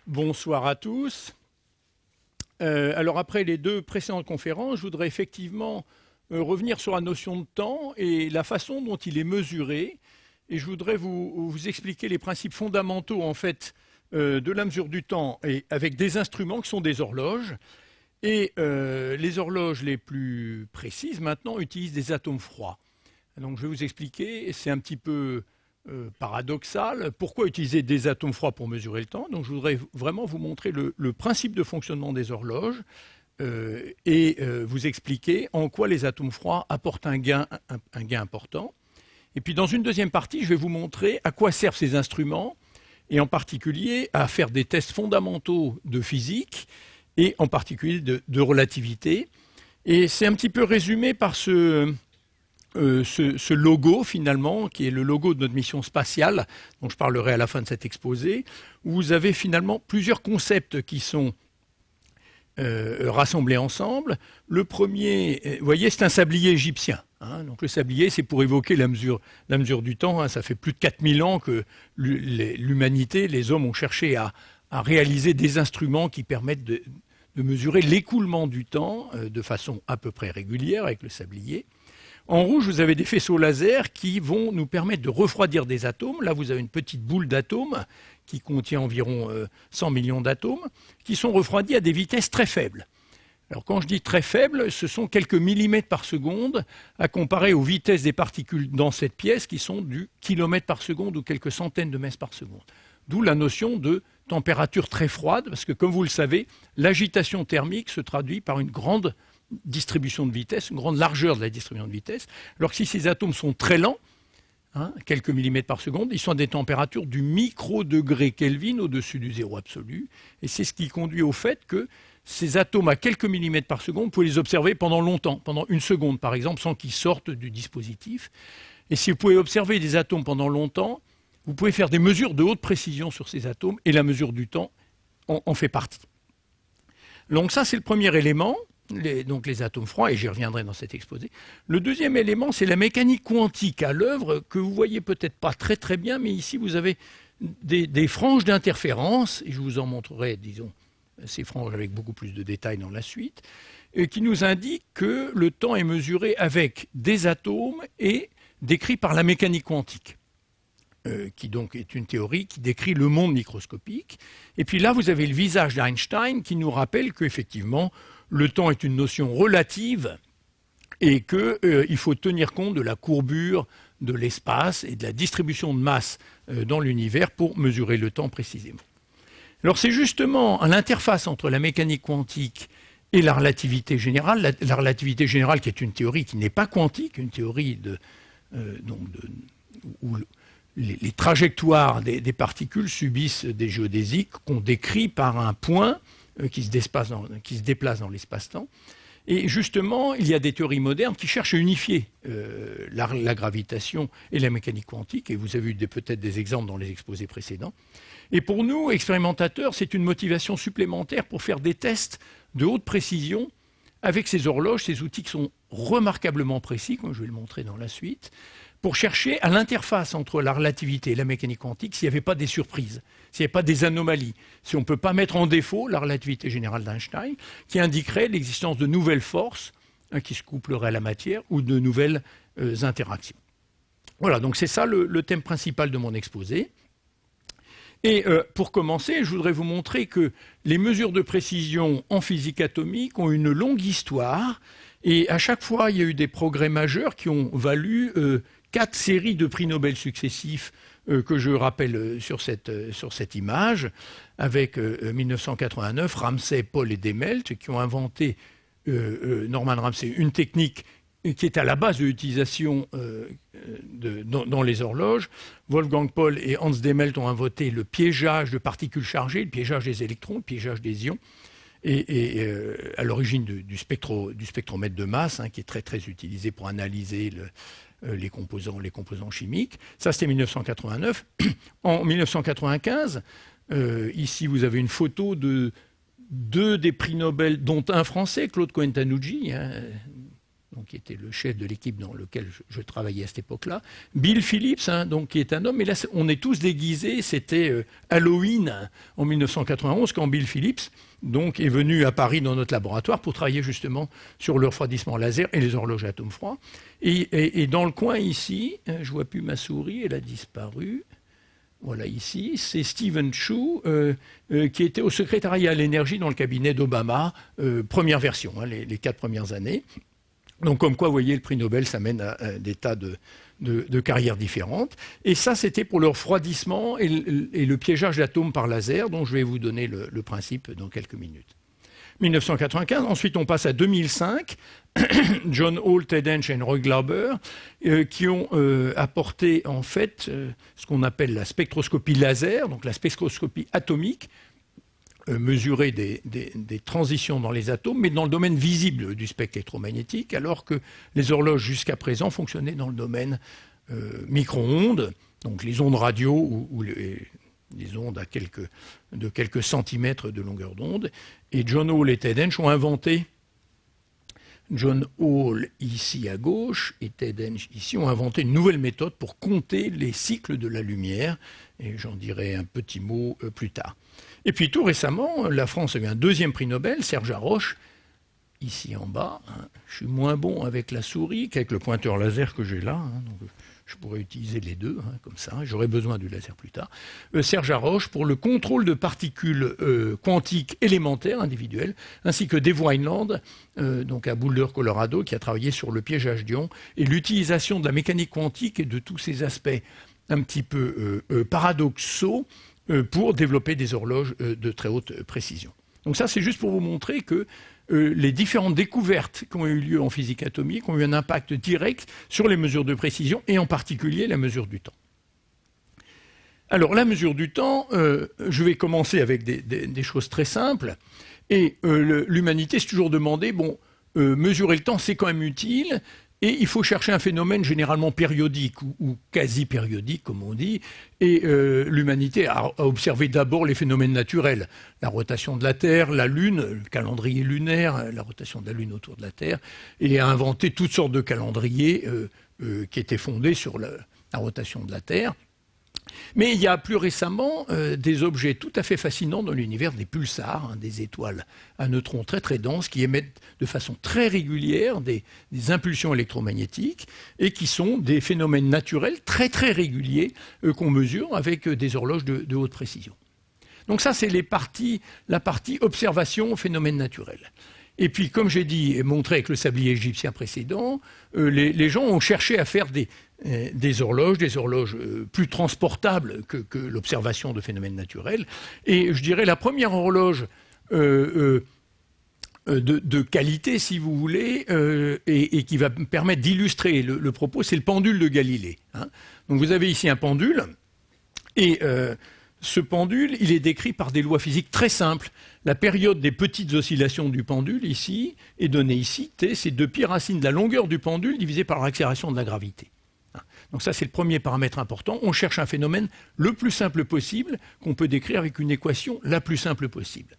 Bonsoir à tous. Alors après les deux précédentes conférences, je voudrais effectivement revenir sur la notion de temps et la façon dont il est mesuré. Et je voudrais vous expliquer les principes fondamentaux en fait de la mesure du temps et avec des instruments qui sont des horloges. Et les horloges les plus précises maintenant utilisent des atomes froids. Donc je vais vous expliquer, c'est un petit peu paradoxal. Pourquoi utiliser des atomes froids pour mesurer le temps? Donc je voudrais vraiment vous montrer le principe de fonctionnement des horloges et vous expliquer en quoi les atomes froids apportent un gain important. Et puis dans une deuxième partie, je vais vous montrer à quoi servent ces instruments et en particulier à faire des tests fondamentaux de physique et en particulier de relativité. Et c'est un petit peu résumé par ce logo finalement, qui est le logo de notre mission spatiale, dont je parlerai à la fin de cet exposé, où vous avez finalement plusieurs concepts qui sont rassemblés ensemble. Le premier, vous voyez, c'est un sablier égyptien. Donc le sablier, c'est pour évoquer la mesure du temps. Ça fait plus de 4000 ans que l'humanité, les hommes ont cherché à réaliser des instruments qui permettent de mesurer l'écoulement du temps de façon à peu près régulière avec le sablier. En rouge, vous avez des faisceaux laser qui vont nous permettre de refroidir des atomes. Là, vous avez une petite boule d'atomes qui contient environ 100 millions d'atomes, qui sont refroidis à des vitesses très faibles. Alors quand je dis très faibles, ce sont quelques millimètres par seconde à comparer aux vitesses des particules dans cette pièce qui sont du kilomètre par seconde ou quelques centaines de mètres par seconde. D'où la notion de température très froide, parce que comme vous le savez, l'agitation thermique se traduit par une grande distribution de vitesse, une grande largeur de la distribution de vitesse, alors que si ces atomes sont très lents, quelques millimètres par seconde, ils sont à des températures du micro-degré Kelvin au-dessus du zéro absolu, et c'est ce qui conduit au fait que ces atomes à quelques millimètres par seconde, vous pouvez les observer pendant longtemps, pendant une seconde par exemple, sans qu'ils sortent du dispositif. Et si vous pouvez observer des atomes pendant longtemps, vous pouvez faire des mesures de haute précision sur ces atomes, et la mesure du temps en fait partie. Donc ça, c'est le premier élément. Donc les atomes froids, et j'y reviendrai dans cet exposé. Le deuxième élément, c'est la mécanique quantique à l'œuvre, que vous voyez peut-être pas très bien, mais ici vous avez des franges d'interférence, et je vous en montrerai, disons, ces franges avec beaucoup plus de détails dans la suite, qui nous indiquent que le temps est mesuré avec des atomes et décrit par la mécanique quantique, qui donc est une théorie qui décrit le monde microscopique. Et puis là, vous avez le visage d'Einstein qui nous rappelle qu'effectivement, le temps est une notion relative et qu'il faut tenir compte de la courbure de l'espace et de la distribution de masse dans l'univers pour mesurer le temps précisément. Alors c'est justement à l'interface entre la mécanique quantique et la relativité générale, la relativité générale qui est une théorie qui n'est pas quantique, une théorie où les trajectoires des particules subissent des géodésiques qu'on décrit par un point qui se déplace dans l'espace-temps. Et justement, il y a des théories modernes qui cherchent à unifier la gravitation et la mécanique quantique, et vous avez eu peut-être des exemples dans les exposés précédents. Et pour nous, expérimentateurs, c'est une motivation supplémentaire pour faire des tests de haute précision avec ces horloges, ces outils qui sont remarquablement précis, comme je vais le montrer dans la suite, pour chercher à l'interface entre la relativité et la mécanique quantique s'il n'y avait pas des surprises, s'il n'y avait pas des anomalies, si on ne peut pas mettre en défaut la relativité générale d'Einstein, qui indiquerait l'existence de nouvelles forces qui se coupleraient à la matière ou de nouvelles interactions. Voilà, donc c'est ça le thème principal de mon exposé. Et pour commencer, je voudrais vous montrer que les mesures de précision en physique atomique ont une longue histoire, et à chaque fois, il y a eu des progrès majeurs qui ont valu 4 séries de prix Nobel successifs que je rappelle sur cette image, avec 1989, Ramsay, Paul et Demelt, qui ont inventé, Norman Ramsay, une technique qui est à la base de l'utilisation dans les horloges. Wolfgang Paul et Hans Demelt ont inventé le piégeage de particules chargées, le piégeage des électrons, le piégeage des ions, et à l'origine du spectromètre de masse, qui est très utilisé pour analyser les composants chimiques. Ça, c'était 1989. En 1995, ici, vous avez une photo de 2 des prix Nobel, dont un français, Claude Cohen-Tanouji, donc qui était le chef de l'équipe dans laquelle je travaillais à cette époque-là. Bill Phillips, donc, qui est un homme, mais là on est tous déguisés, c'était Halloween en 1991 quand Bill Phillips donc, est venu à Paris dans notre laboratoire pour travailler justement sur le refroidissement laser et les horloges à atomes froids. Et dans le coin ici, je ne vois plus ma souris, elle a disparu. Voilà, ici, c'est Stephen Chu, qui était au secrétariat à l'énergie dans le cabinet d'Obama, première version, les 4 premières années. Donc, comme quoi, vous voyez, le prix Nobel, ça mène à des tas de carrières différentes. Et ça, c'était pour le refroidissement et le piégeage d'atomes par laser, dont je vais vous donner le principe dans quelques minutes. 1995, ensuite on passe à 2005, John Hall, Ted Hensch et Roy Glauber, qui ont apporté en fait ce qu'on appelle la spectroscopie laser, donc la spectroscopie atomique, mesurer des transitions dans les atomes, mais dans le domaine visible du spectre électromagnétique, alors que les horloges jusqu'à présent fonctionnaient dans le domaine micro-ondes, donc les ondes radio ou les ondes de quelques centimètres de longueur d'onde. Et John Hall et Ted Hensch ont inventé, John Hall ici à gauche et Ted Hensch ici, ont inventé une nouvelle méthode pour compter les cycles de la lumière, et j'en dirai un petit mot plus tard. Et puis tout récemment, la France a eu un 2e prix Nobel, Serge Haroche, ici en bas. Je suis moins bon avec la souris qu'avec le pointeur laser que j'ai là, donc je pourrais utiliser les deux, comme ça, j'aurai besoin du laser plus tard. Serge Haroche pour le contrôle de particules quantiques élémentaires individuelles, ainsi que Dave Wineland, donc à Boulder, Colorado, qui a travaillé sur le piégeage d'ions et l'utilisation de la mécanique quantique et de tous ces aspects un petit peu paradoxaux pour développer des horloges de très haute précision. Donc ça, c'est juste pour vous montrer que les différentes découvertes qui ont eu lieu en physique atomique ont eu un impact direct sur les mesures de précision et en particulier la mesure du temps. Alors la mesure du temps, je vais commencer avec des choses très simples. Et l'humanité s'est toujours demandé, bon, mesurer le temps, c'est quand même utile. Et il faut chercher un phénomène généralement périodique ou quasi-périodique, comme on dit. Et l'humanité a observé d'abord les phénomènes naturels. La rotation de la Terre, la Lune, le calendrier lunaire, la rotation de la Lune autour de la Terre, et a inventé toutes sortes de calendriers qui étaient fondés sur la rotation de la Terre. Mais il y a plus récemment des objets tout à fait fascinants dans l'univers des pulsars, des étoiles à neutrons très très denses qui émettent de façon très régulière des impulsions électromagnétiques et qui sont des phénomènes naturels très très réguliers qu'on mesure avec des horloges de haute précision. Donc ça, c'est la partie observation phénomènes naturels. Et puis, comme j'ai dit et montré avec le sablier égyptien précédent, les gens ont cherché à faire des horloges plus transportables que l'observation de phénomènes naturels. Et je dirais la première horloge de qualité, si vous voulez, et qui va me permettre d'illustrer le propos, c'est le pendule de Galilée. Donc vous avez ici un pendule, et ce pendule, il est décrit par des lois physiques très simples. La période des petites oscillations du pendule, ici, est donnée ici. T, c'est 2π racine de la longueur du pendule divisé par l'accélération de la gravité. Donc ça, c'est le premier paramètre important. On cherche un phénomène le plus simple possible, qu'on peut décrire avec une équation la plus simple possible.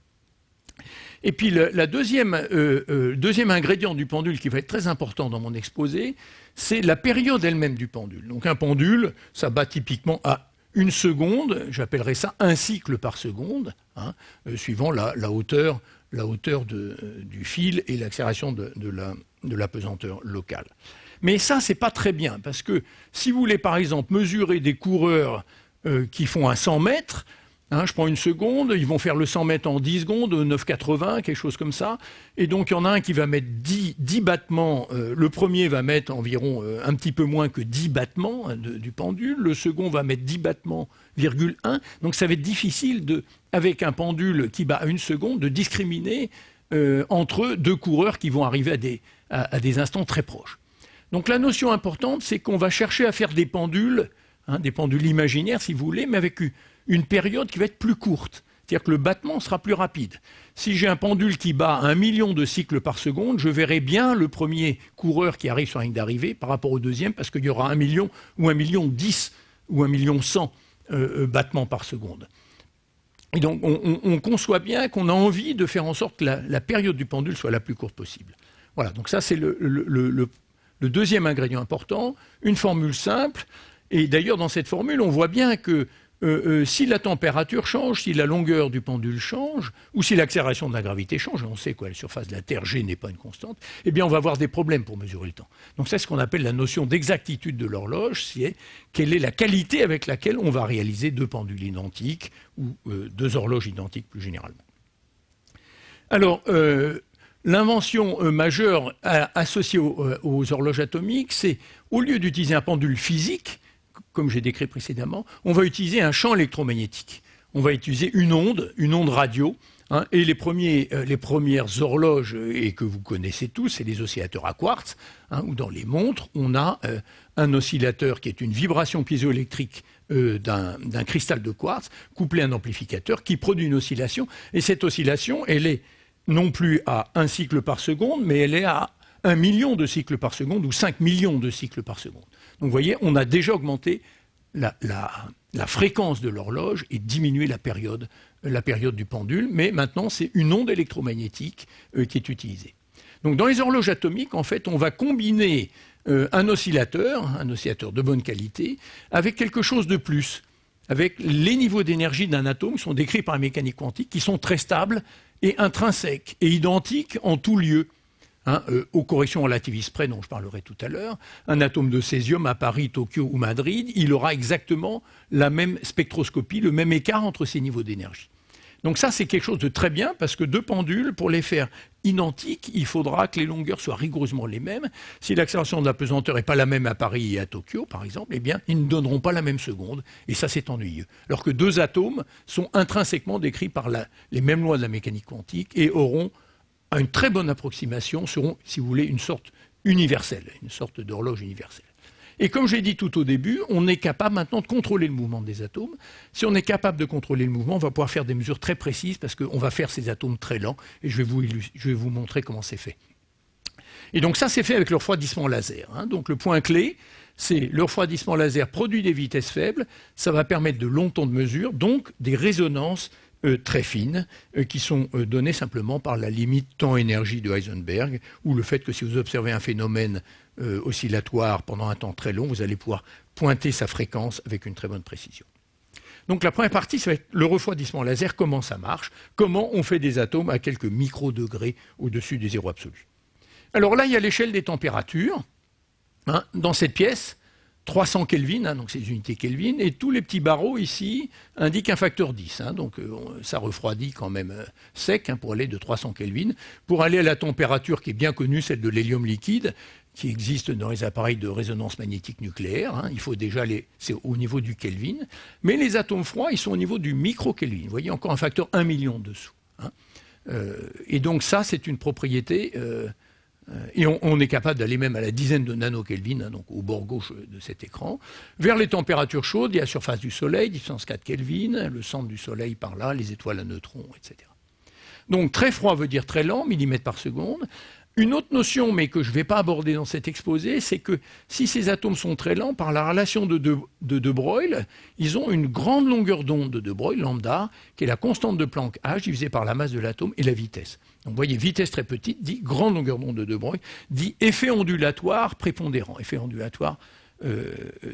Et puis le deuxième ingrédient du pendule qui va être très important dans mon exposé, c'est la période elle-même du pendule. Donc un pendule, ça bat typiquement à 1 seconde, j'appellerais ça un cycle par seconde, suivant la hauteur du fil et l'accélération de la pesanteur locale. Mais ça, c'est pas très bien, parce que si vous voulez par exemple mesurer des coureurs qui font un 100 mètres, je prends 1 seconde, ils vont faire le 100 mètres en 10 secondes, 9,80, quelque chose comme ça. Et donc, il y en a un qui va mettre 10 battements. Le premier va mettre environ un petit peu moins que 10 battements du pendule. Le second va mettre 10 battements, 1. Donc, ça va être difficile, avec un pendule qui bat à 1 seconde, de discriminer entre deux coureurs qui vont arriver à des instants très proches. Donc, la notion importante, c'est qu'on va chercher à faire des pendules imaginaires, si vous voulez, mais avec une période qui va être plus courte. C'est-à-dire que le battement sera plus rapide. Si j'ai un pendule qui bat 1 million de cycles par seconde, je verrai bien le premier coureur qui arrive sur la ligne d'arrivée par rapport au deuxième, parce qu'il y aura 1 million ou 1 million 10 ou 1 million 100 battements par seconde. Et donc on conçoit bien qu'on a envie de faire en sorte que la période du pendule soit la plus courte possible. Voilà, donc ça c'est le deuxième ingrédient important, une formule simple. Et d'ailleurs, dans cette formule, on voit bien que si la température change, si la longueur du pendule change, ou si l'accélération de la gravité change, on sait que la surface de la Terre, G, n'est pas une constante, eh bien on va avoir des problèmes pour mesurer le temps. Donc c'est ce qu'on appelle la notion d'exactitude de l'horloge, c'est quelle est la qualité avec laquelle on va réaliser deux pendules identiques, ou deux horloges identiques plus généralement. Alors, l'invention majeure associée aux horloges atomiques, c'est au lieu d'utiliser un pendule physique, comme j'ai décrit précédemment, on va utiliser un champ électromagnétique. On va utiliser une onde radio. Hein, et les premières horloges, et que vous connaissez tous, c'est les oscillateurs à quartz, hein, où dans les montres, on a un oscillateur qui est une vibration piézoélectrique d'un cristal de quartz, couplé à un amplificateur qui produit une oscillation. Et cette oscillation, elle est non plus à 1 cycle par seconde, mais elle est à 1 million de cycles par seconde ou 5 millions de cycles par seconde. Donc vous voyez, on a déjà augmenté la fréquence de l'horloge et diminué la période du pendule, mais maintenant c'est une onde électromagnétique qui est utilisée. Donc dans les horloges atomiques, en fait, on va combiner un oscillateur de bonne qualité, avec quelque chose de plus, avec les niveaux d'énergie d'un atome qui sont décrits par la mécanique quantique, qui sont très stables et intrinsèques et identiques en tout lieu. Hein, aux corrections relativistes près dont je parlerai tout à l'heure, un atome de césium à Paris, Tokyo ou Madrid, il aura exactement la même spectroscopie, le même écart entre ces niveaux d'énergie. Donc ça, c'est quelque chose de très bien, parce que deux pendules, pour les faire identiques, il faudra que les longueurs soient rigoureusement les mêmes. Si l'accélération de la pesanteur n'est pas la même à Paris et à Tokyo, par exemple, eh bien, ils ne donneront pas la même seconde, et ça, c'est ennuyeux. Alors que deux atomes sont intrinsèquement décrits par les mêmes lois de la mécanique quantique et auront à une très bonne approximation, seront, si vous voulez, une sorte universelle, une sorte d'horloge universelle. Et comme j'ai dit tout au début, on est capable maintenant de contrôler le mouvement des atomes. Si on est capable de contrôler le mouvement, on va pouvoir faire des mesures très précises parce qu'on va faire ces atomes très lents, et je vais vous montrer comment c'est fait. Et donc ça, c'est fait avec le refroidissement laser. Hein. Donc le point clé, c'est le refroidissement laser produit des vitesses faibles, ça va permettre de longs temps de mesure, donc des résonances très fines, qui sont données simplement par la limite temps-énergie de Heisenberg, ou le fait que si vous observez un phénomène oscillatoire pendant un temps très long, vous allez pouvoir pointer sa fréquence avec une très bonne précision. Donc la première partie, ça va être le refroidissement laser, comment ça marche, comment on fait des atomes à quelques microdegrés au-dessus des zéros absolus. Alors là, il y a l'échelle des températures. Hein, dans cette pièce, 300 Kelvin, hein, donc c'est les unités Kelvin, et tous les petits barreaux ici indiquent un facteur 10. Hein, donc ça refroidit quand même sec, hein, pour aller de 300 Kelvin. Pour aller à la température qui est bien connue, celle de l'hélium liquide, qui existe dans les appareils de résonance magnétique nucléaire. Hein, il faut déjà c'est au niveau du Kelvin. Mais les atomes froids, ils sont au niveau du micro-Kelvin. Vous voyez, encore un facteur 1 million dessous. Hein. Et donc ça, c'est une propriété... et on est capable d'aller même à la dizaine de nanokelvin, hein, donc au bord gauche de cet écran. Vers les températures chaudes, il y a la surface du Soleil, 10 Kelvin, le centre du Soleil par là, les étoiles à neutrons, etc. Donc très froid veut dire très lent, millimètres par seconde. Une autre notion, mais que je ne vais pas aborder dans cet exposé, c'est que si ces atomes sont très lents, par la relation de De Broglie, ils ont une grande longueur d'onde de De Broglie, lambda, qui est la constante de Planck h divisée par la masse de l'atome et la vitesse. Donc vous voyez, vitesse très petite dit grande longueur d'onde de De Broglie, dit effet ondulatoire prépondérant, effet ondulatoire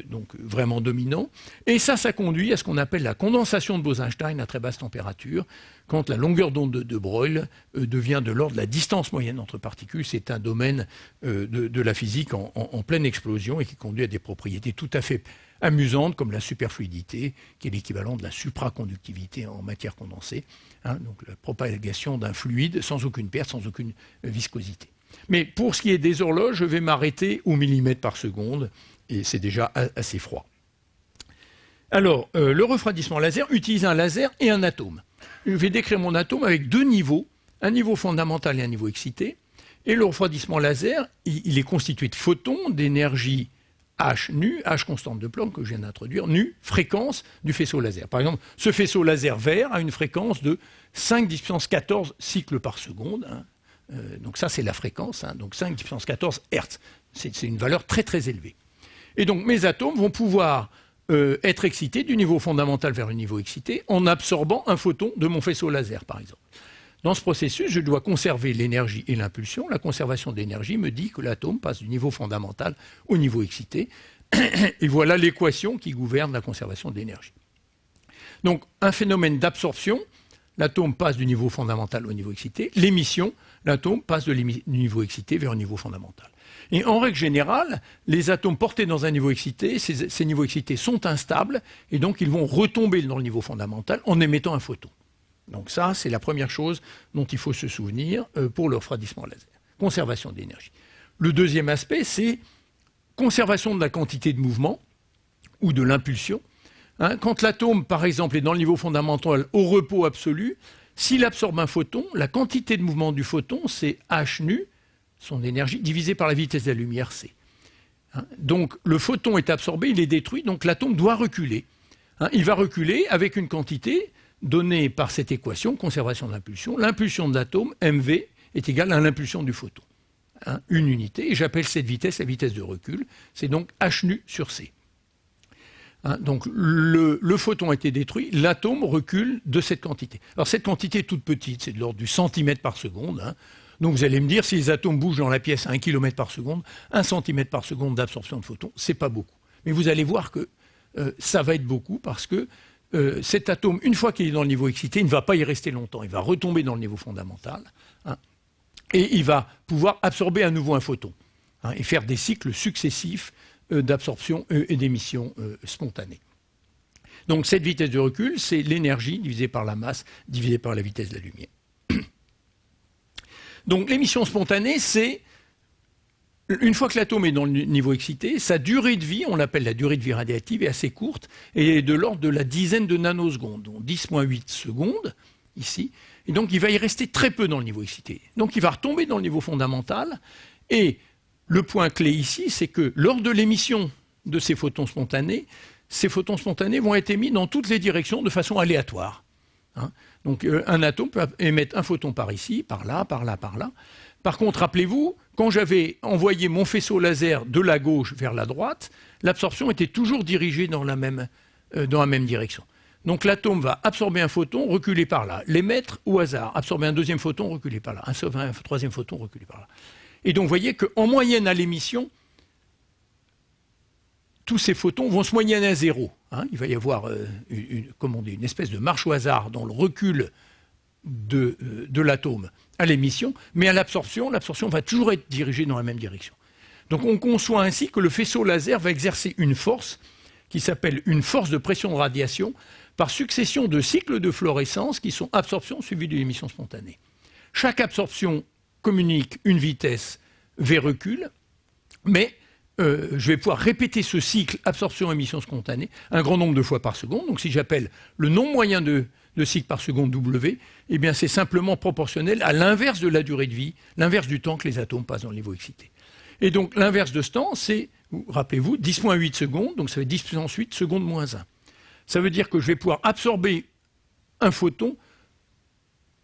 donc vraiment dominant. Et ça conduit à ce qu'on appelle la condensation de Bose-Einstein à très basse température, quand la longueur d'onde de De Broglie devient de l'ordre de la distance moyenne entre particules. C'est un domaine de la physique en pleine explosion et qui conduit à des propriétés tout à fait amusantes, comme la superfluidité, qui est l'équivalent de la supraconductivité en matière condensée, hein, donc la propagation d'un fluide sans aucune perte, sans aucune viscosité. Mais pour ce qui est des horloges, je vais m'arrêter au millimètre par seconde, et c'est déjà assez froid. Alors, le refroidissement laser utilise un laser et un atome. Je vais décrire mon atome avec deux niveaux, un niveau fondamental et un niveau excité. Et le refroidissement laser, il est constitué de photons, d'énergie H nu, H constante de Planck que je viens d'introduire, nu, fréquence du faisceau laser. Par exemple, ce faisceau laser vert a une fréquence de 5 puissance 14 cycles par seconde. Hein. Donc ça, c'est la fréquence, hein, donc 5 puissance 14 Hertz. C'est une valeur très très élevée. Et donc mes atomes vont pouvoir être excités du niveau fondamental vers le niveau excité en absorbant un photon de mon faisceau laser, par exemple. Dans ce processus, je dois conserver l'énergie et l'impulsion. La conservation de l'énergie me dit que l'atome passe du niveau fondamental au niveau excité. Et voilà l'équation qui gouverne la conservation de l'énergie. Donc, un phénomène d'absorption, l'atome passe du niveau fondamental au niveau excité. L'émission, l'atome passe du niveau excité vers un niveau fondamental. Et en règle générale, les atomes portés dans un niveau excité, ces niveaux excités sont instables, et donc ils vont retomber dans le niveau fondamental en émettant un photon. Donc ça, c'est la première chose dont il faut se souvenir pour le refroidissement laser. Conservation de l'énergie. Le deuxième aspect, c'est conservation de la quantité de mouvement ou de l'impulsion. Quand l'atome, par exemple, est dans le niveau fondamental au repos absolu, s'il absorbe un photon, la quantité de mouvement du photon, c'est h nu, son énergie, divisé par la vitesse de la lumière, c. Donc le photon est absorbé, il est détruit, donc l'atome doit reculer. Il va reculer avec une quantité donnée par cette équation, conservation de l'impulsion. L'impulsion de l'atome, mv, est égale à l'impulsion du photon. Une unité, et j'appelle cette vitesse la vitesse de recul. C'est donc h nu sur c. Donc le photon a été détruit, l'atome recule de cette quantité. Alors cette quantité est toute petite, c'est de l'ordre du centimètre par seconde. Donc vous allez me dire, si les atomes bougent dans la pièce à 1 km par seconde, 1 cm par seconde d'absorption de photons, c'est pas beaucoup. Mais vous allez voir que ça va être beaucoup parce que cet atome, une fois qu'il est dans le niveau excité, il ne va pas y rester longtemps. Il va retomber dans le niveau fondamental et il va pouvoir absorber à nouveau un photon et faire des cycles successifs d'absorption et d'émission spontanée. Donc cette vitesse de recul, c'est l'énergie divisée par la masse, divisée par la vitesse de la lumière. Donc l'émission spontanée, c'est, une fois que l'atome est dans le niveau excité, sa durée de vie, on l'appelle la durée de vie radiative, est assez courte, et est de l'ordre de la dizaine de nanosecondes, donc 10-8 secondes, ici, et donc il va y rester très peu dans le niveau excité. Donc il va retomber dans le niveau fondamental, et le point clé ici, c'est que lors de l'émission de ces photons spontanés vont être émis dans toutes les directions de façon aléatoire. Donc un atome peut émettre un photon par ici, par là, par là, par là. Par contre, rappelez-vous, quand j'avais envoyé mon faisceau laser de la gauche vers la droite, l'absorption était toujours dirigée dans la même direction. Donc l'atome va absorber un photon, reculer par là, l'émettre au hasard, absorber un deuxième photon, reculer par là, un troisième photon, reculer par là. Et donc vous voyez qu'en moyenne à l'émission, tous ces photons vont se moyenner à zéro. Il va y avoir une espèce de marche au hasard dans le recul de l'atome à l'émission, mais à l'absorption va toujours être dirigée dans la même direction. Donc on conçoit ainsi que le faisceau laser va exercer une force qui s'appelle une force de pression de radiation par succession de cycles de fluorescence qui sont absorption suivie d'une émission spontanée. Chaque absorption communique une vitesse v recul, mais je vais pouvoir répéter ce cycle absorption-émission spontanée un grand nombre de fois par seconde. Donc si j'appelle le nombre moyen de cycles par seconde W, eh bien c'est simplement proportionnel à l'inverse de la durée de vie, l'inverse du temps que les atomes passent dans le niveau excité. Et donc l'inverse de ce temps, c'est, rappelez-vous, 10-8 secondes, donc ça fait 10 puissance 8 secondes moins 1. Ça veut dire que je vais pouvoir absorber un photon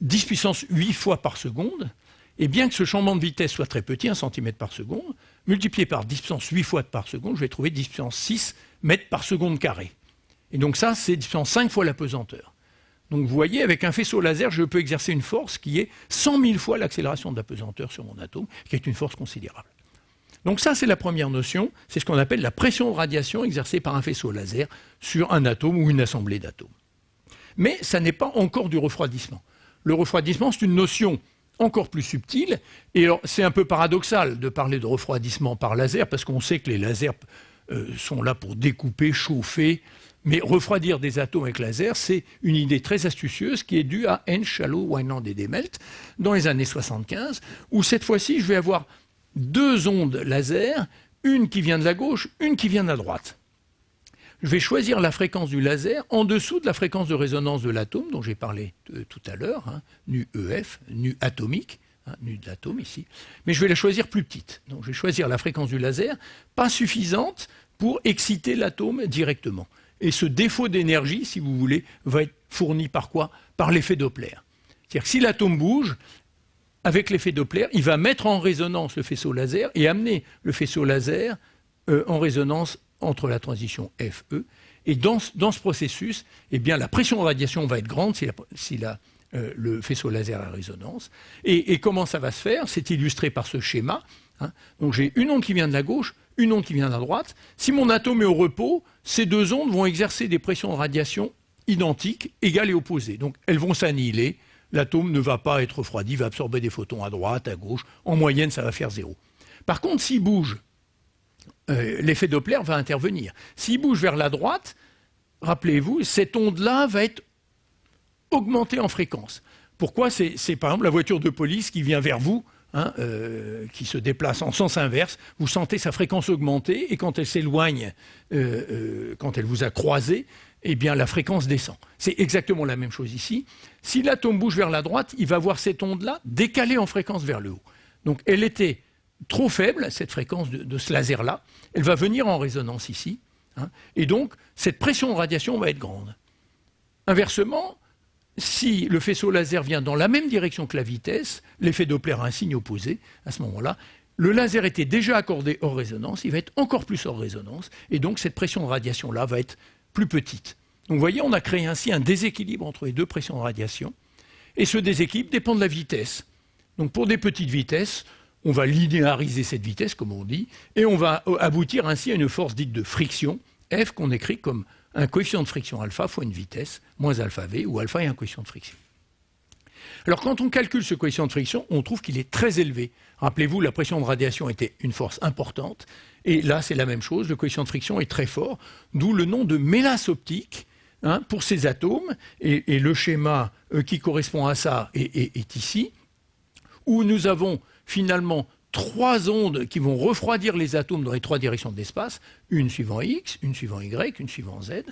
10 puissance 8 fois par seconde, et bien que ce changement de vitesse soit très petit, 1 cm par seconde, multiplié par 10 puissance 8 fois par seconde, je vais trouver 10 puissance 6 mètres par seconde carré. Et donc ça, c'est 10 puissance 5 fois la pesanteur. Donc vous voyez, avec un faisceau laser, je peux exercer une force qui est 100 000 fois l'accélération de la pesanteur sur mon atome, qui est une force considérable. Donc ça, c'est la première notion, c'est ce qu'on appelle la pression de radiation exercée par un faisceau laser sur un atome ou une assemblée d'atomes. Mais ça n'est pas encore du refroidissement. Le refroidissement, c'est une notion encore plus subtile, et c'est un peu paradoxal de parler de refroidissement par laser, parce qu'on sait que les lasers sont là pour découper, chauffer, mais refroidir des atomes avec laser, c'est une idée très astucieuse qui est due à Hensch, Shallow, Wineland et Demelt dans les années 75, où cette fois-ci, je vais avoir deux ondes laser, une qui vient de la gauche, une qui vient de la droite. Je vais choisir la fréquence du laser en dessous de la fréquence de résonance de l'atome, dont j'ai parlé tout à l'heure, nu EF, nu atomique, nu de l'atome ici, mais je vais la choisir plus petite. Donc je vais choisir la fréquence du laser, pas suffisante pour exciter l'atome directement. Et ce défaut d'énergie, si vous voulez, va être fourni par quoi? Par l'effet Doppler. C'est-à-dire que si l'atome bouge, avec l'effet Doppler, il va mettre en résonance le faisceau laser et amener le faisceau laser en résonance entre la transition FE. Et dans ce processus, eh bien, la pression de radiation va être grande si le faisceau laser à résonance. Et comment ça va se faire? C'est illustré par ce schéma. Hein. Donc j'ai une onde qui vient de la gauche, une onde qui vient de la droite. Si mon atome est au repos, ces deux ondes vont exercer des pressions de radiation identiques, égales et opposées. Donc elles vont s'annihiler. L'atome ne va pas être refroidi, va absorber des photons à droite, à gauche. En moyenne, ça va faire 0. Par contre, s'il bouge, l'effet Doppler va intervenir. S'il bouge vers la droite, rappelez-vous, cette onde-là va être augmentée en fréquence. Pourquoi? C'est par exemple la voiture de police qui vient vers vous, hein, qui se déplace en sens inverse. Vous sentez sa fréquence augmenter et quand elle s'éloigne, quand elle vous a croisé, eh bien la fréquence descend. C'est exactement la même chose ici. Si l'atome bouge vers la droite, il va voir cette onde-là décalée en fréquence vers le haut. Donc elle était trop faible, cette fréquence de ce laser-là. Elle va venir en résonance ici. Hein, et donc cette pression de radiation va être grande. Inversement, si le faisceau laser vient dans la même direction que la vitesse, l'effet Doppler a un signe opposé. À ce moment-là, le laser était déjà accordé hors résonance, il va être encore plus hors résonance, et donc cette pression de radiation-là va être plus petite. Donc vous voyez, on a créé ainsi un déséquilibre entre les deux pressions de radiation, et ce déséquilibre dépend de la vitesse. Donc pour des petites vitesses, on va linéariser cette vitesse, comme on dit, et on va aboutir ainsi à une force dite de friction, F, qu'on écrit comme un coefficient de friction alpha fois une vitesse, moins alpha v, où alpha est un coefficient de friction. Alors quand on calcule ce coefficient de friction, on trouve qu'il est très élevé. Rappelez-vous, la pression de radiation était une force importante, et là c'est la même chose, le coefficient de friction est très fort, d'où le nom de mélasse optique, hein, pour ces atomes, et le schéma qui correspond à ça est ici, où nous avons finalement trois ondes qui vont refroidir les atomes dans les trois directions de l'espace, une suivant X, une suivant Y, une suivant Z.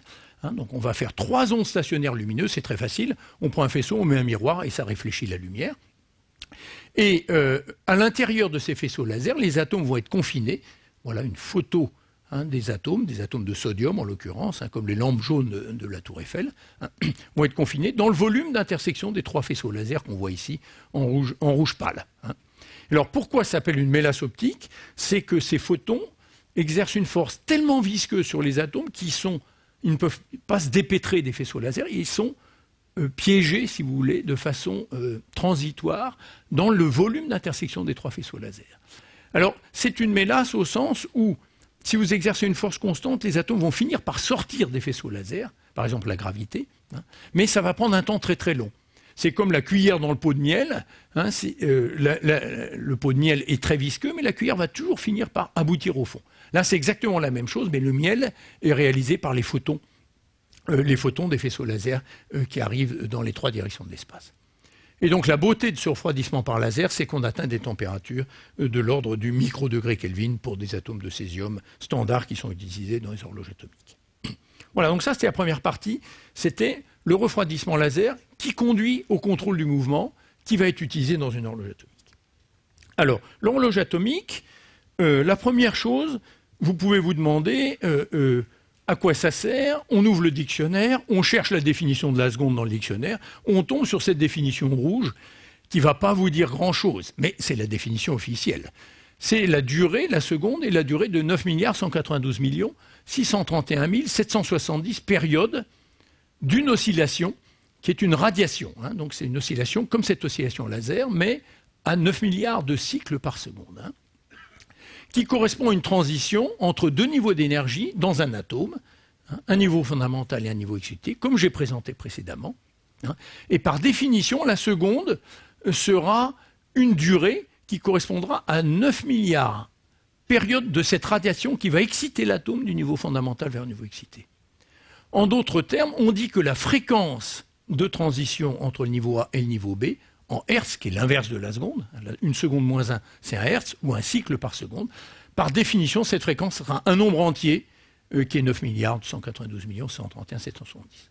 Hein, donc on va faire trois ondes stationnaires lumineuses, c'est très facile. On prend un faisceau, on met un miroir et ça réfléchit la lumière. Et à l'intérieur de ces faisceaux laser, les atomes vont être confinés. Voilà une photo, hein, des atomes de sodium en l'occurrence, hein, comme les lampes jaunes de la tour Eiffel, hein, vont être confinés dans le volume d'intersection des trois faisceaux laser qu'on voit ici en rouge pâle. Hein. Alors pourquoi ça s'appelle une mélasse optique? C'est que ces photons exercent une force tellement visqueuse sur les atomes qu'ils ne peuvent pas se dépêtrer des faisceaux laser, ils sont piégés, si vous voulez, de façon transitoire dans le volume d'intersection des trois faisceaux laser. Alors c'est une mélasse au sens où, si vous exercez une force constante, les atomes vont finir par sortir des faisceaux laser, par exemple la gravité, hein, mais ça va prendre un temps très très long. C'est comme la cuillère dans le pot de miel. Hein, le pot de miel est très visqueux, mais la cuillère va toujours finir par aboutir au fond. Là, c'est exactement la même chose, mais le miel est réalisé par les photons des faisceaux laser qui arrivent dans les trois directions de l'espace. Et donc la beauté de ce refroidissement par laser, c'est qu'on atteint des températures de l'ordre du microdegré Kelvin pour des atomes de césium standards qui sont utilisés dans les horloges atomiques. Voilà, donc ça c'était la première partie, c'était le refroidissement laser qui conduit au contrôle du mouvement qui va être utilisé dans une horloge atomique. Alors, l'horloge atomique, la première chose, vous pouvez vous demander à quoi ça sert. On ouvre le dictionnaire, on cherche la définition de la seconde dans le dictionnaire, on tombe sur cette définition rouge qui ne va pas vous dire grand-chose, mais c'est la définition officielle. C'est la durée, la seconde, et la durée de 9 192 631 770 périodes d'une oscillation qui est une radiation. Hein. Donc c'est une oscillation comme cette oscillation laser, mais à 9 milliards de cycles par seconde, hein, qui correspond à une transition entre deux niveaux d'énergie dans un atome, hein, un niveau fondamental et un niveau excité, comme j'ai présenté précédemment. Hein. Et par définition, la seconde sera une durée qui correspondra à 9 milliards périodes de cette radiation qui va exciter l'atome du niveau fondamental vers le niveau excité. En d'autres termes, on dit que la fréquence de transition entre le niveau A et le niveau B, en Hertz, qui est l'inverse de la seconde, une seconde moins 1, c'est un Hertz, ou un cycle par seconde, par définition, cette fréquence sera un nombre entier, qui est 9 192 131 770.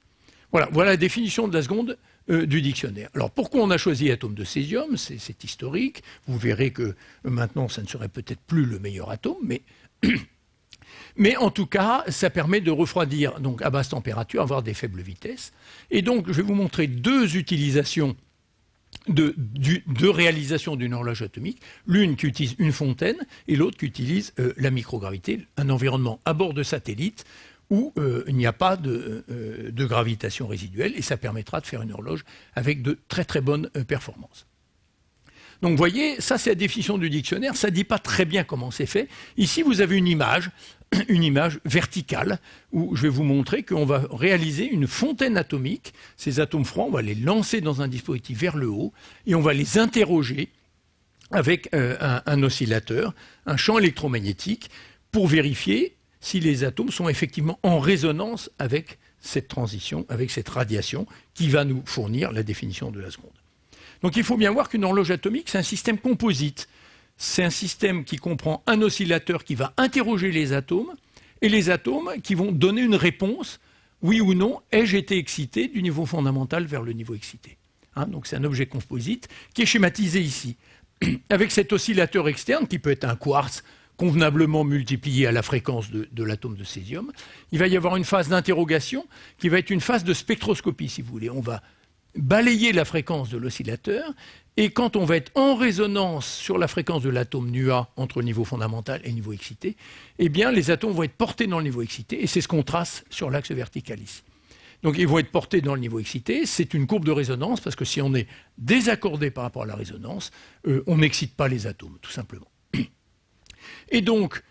Voilà la définition de la seconde du dictionnaire. Alors pourquoi on a choisi l'atome de césium? C'est historique, vous verrez que maintenant ça ne serait peut-être plus le meilleur atome, mais en tout cas, ça permet de refroidir donc à basse température, avoir des faibles vitesses. Et donc, je vais vous montrer deux utilisations de réalisation d'une horloge atomique. L'une qui utilise une fontaine et l'autre qui utilise la microgravité, un environnement à bord de satellite où il n'y a pas de gravitation résiduelle, et ça permettra de faire une horloge avec de très très bonnes performances. Donc vous voyez, ça c'est la définition du dictionnaire, ça ne dit pas très bien comment c'est fait. Ici vous avez une image verticale, où je vais vous montrer qu'on va réaliser une fontaine atomique. Ces atomes froids, on va les lancer dans un dispositif vers le haut, et on va les interroger avec un oscillateur, un champ électromagnétique, pour vérifier si les atomes sont effectivement en résonance avec cette transition, avec cette radiation, qui va nous fournir la définition de la seconde. Donc il faut bien voir qu'une horloge atomique, c'est un système composite. C'est un système qui comprend un oscillateur qui va interroger les atomes, et les atomes qui vont donner une réponse, oui ou non, ai-je été excité du niveau fondamental vers le niveau excité. Donc c'est un objet composite qui est schématisé ici, avec cet oscillateur externe, qui peut être un quartz convenablement multiplié à la fréquence de l'atome de césium. Il va y avoir une phase d'interrogation qui va être une phase de spectroscopie, si vous voulez. On va balayer la fréquence de l'oscillateur, et quand on va être en résonance sur la fréquence de l'atome nu-A entre le niveau fondamental et le niveau excité, eh bien les atomes vont être portés dans le niveau excité, et c'est ce qu'on trace sur l'axe vertical ici. Donc ils vont être portés dans le niveau excité, c'est une courbe de résonance, parce que si on est désaccordé par rapport à la résonance, on n'excite pas les atomes, tout simplement. Et donc,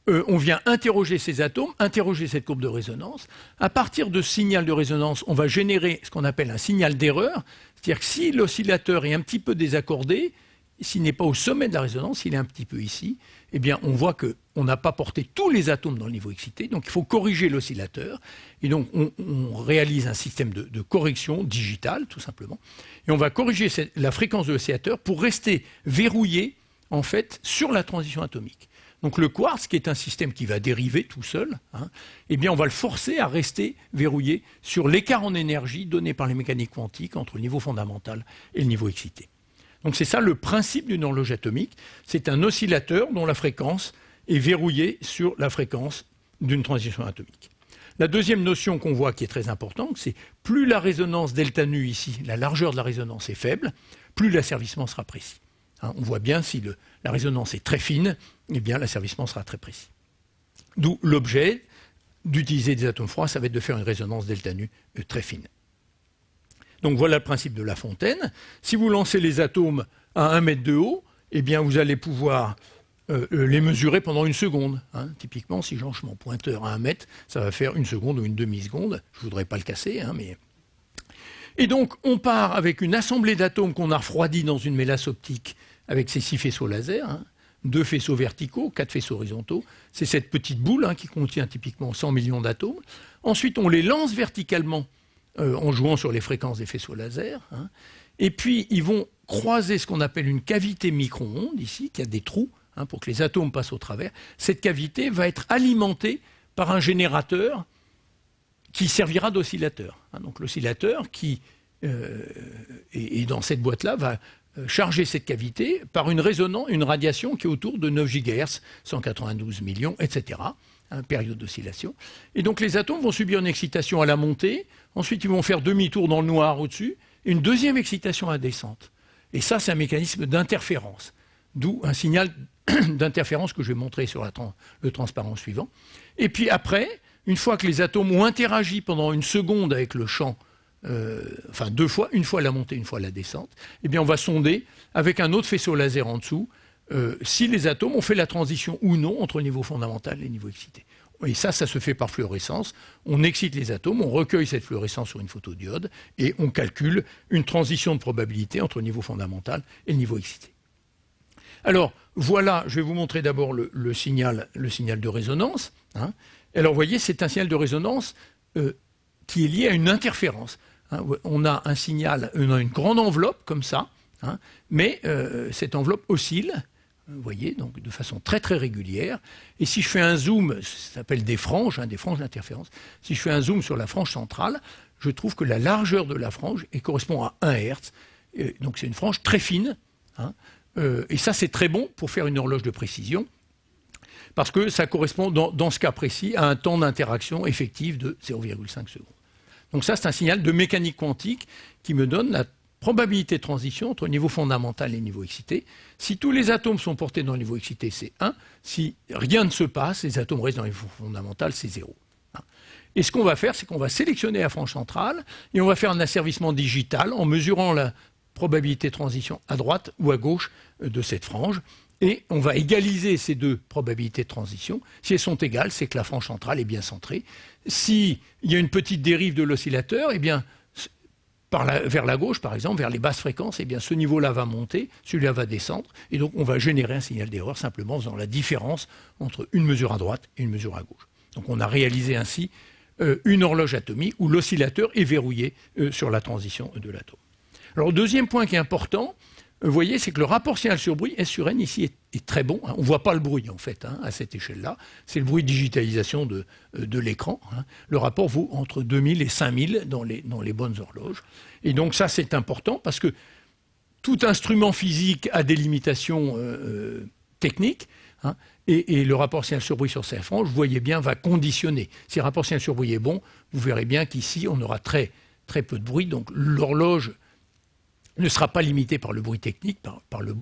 on vient interroger ces atomes, interroger cette courbe de résonance. À partir de ce signal de résonance, on va générer ce qu'on appelle un signal d'erreur. C'est-à-dire que si l'oscillateur est un petit peu désaccordé, s'il n'est pas au sommet de la résonance, s'il est un petit peu ici, eh bien on voit qu'on n'a pas porté tous les atomes dans le niveau excité, donc il faut corriger l'oscillateur. Et donc on réalise un système de correction digitale, tout simplement. Et on va corriger la fréquence de l'oscillateur pour rester verrouillé, en fait, sur la transition atomique. Donc le quartz, qui est un système qui va dériver tout seul, eh bien on va le forcer à rester verrouillé sur l'écart en énergie donné par les mécaniques quantiques entre le niveau fondamental et le niveau excité. Donc c'est ça le principe d'une horloge atomique. C'est un oscillateur dont la fréquence est verrouillée sur la fréquence d'une transition atomique. La deuxième notion qu'on voit qui est très importante, c'est plus la résonance delta nu ici, la largeur de la résonance est faible, plus l'asservissement sera précis. On voit bien si la résonance est très fine, eh bien l'asservissement sera très précis. D'où l'objet d'utiliser des atomes froids, ça va être de faire une résonance delta nu très fine. Donc voilà le principe de la fontaine. Si vous lancez les atomes à 1 mètre de haut, eh bien vous allez pouvoir les mesurer pendant une seconde. Typiquement, si j'enche mon pointeur à 1 mètre, ça va faire une seconde ou une demi-seconde. Je ne voudrais pas le casser, mais... Et donc, on part avec une assemblée d'atomes qu'on a refroidis dans une mélasse optique avec ces 6 faisceaux laser, 2 faisceaux verticaux, 4 faisceaux horizontaux. C'est cette petite boule qui contient typiquement 100 millions d'atomes. Ensuite, on les lance verticalement en jouant sur les fréquences des faisceaux laser. Et puis, ils vont croiser ce qu'on appelle une cavité micro-ondes, ici, qui a des trous pour que les atomes passent au travers. Cette cavité va être alimentée par un générateur qui servira d'oscillateur. Donc l'oscillateur qui est dans cette boîte-là va charger cette cavité par une radiation qui est autour de 9 GHz, 192 millions, etc. Période d'oscillation. Et donc les atomes vont subir une excitation à la montée, ensuite ils vont faire demi-tour dans le noir au-dessus, et une deuxième excitation à la descente. Et ça, c'est un mécanisme d'interférence, d'où un signal d'interférence que je vais montrer sur le transparent suivant. Et puis après, une fois que les atomes ont interagi pendant une seconde avec le champ, enfin 2 fois, une fois la montée, une fois la descente, eh bien on va sonder avec un autre faisceau laser en dessous si les atomes ont fait la transition ou non entre le niveau fondamental et le niveau excité. Et ça se fait par fluorescence. On excite les atomes, on recueille cette fluorescence sur une photodiode et on calcule une transition de probabilité entre le niveau fondamental et le niveau excité. Alors voilà, je vais vous montrer d'abord le signal de résonance. Alors vous voyez, c'est un signal de résonance qui est lié à une interférence. On a un signal, on a une grande enveloppe comme ça, mais cette enveloppe oscille, vous voyez, donc de façon très très régulière. Et si je fais un zoom, ça s'appelle des franges d'interférence, si je fais un zoom sur la frange centrale, je trouve que la largeur de la frange correspond à 1 Hertz. Donc c'est une frange très fine, et ça c'est très bon pour faire une horloge de précision, parce que ça correspond dans ce cas précis à un temps d'interaction effectif de 0,5 secondes. Donc ça c'est un signal de mécanique quantique qui me donne la probabilité de transition entre le niveau fondamental et le niveau excité. Si tous les atomes sont portés dans le niveau excité, c'est 1. Si rien ne se passe, les atomes restent dans le niveau fondamental, c'est 0. Et ce qu'on va faire, c'est qu'on va sélectionner la frange centrale et on va faire un asservissement digital en mesurant la probabilité de transition à droite ou à gauche de cette frange. Et on va égaliser ces deux probabilités de transition. Si elles sont égales, c'est que la frange centrale est bien centrée. S'il y a une petite dérive de l'oscillateur, eh bien, vers la gauche, par exemple, vers les basses fréquences, eh bien, ce niveau-là va monter, celui-là va descendre. Et donc, on va générer un signal d'erreur simplement en faisant la différence entre une mesure à droite et une mesure à gauche. Donc, on a réalisé ainsi une horloge atomique où l'oscillateur est verrouillé sur la transition de l'atome. Alors, le deuxième point qui est important, vous voyez, c'est que le rapport signal sur bruit, S sur N, ici, est très bon. On ne voit pas le bruit, en fait, à cette échelle-là. C'est le bruit de digitalisation de l'écran. Le rapport vaut entre 2000 et 5000 dans les bonnes horloges. Et donc, ça, c'est important parce que tout instrument physique a des limitations techniques. Et le rapport signal sur bruit sur ces franges, vous voyez bien, va conditionner. Si le rapport signal sur bruit est bon, vous verrez bien qu'ici, on aura très, très peu de bruit. Donc, l'horloge ne sera pas limité par le bruit technique,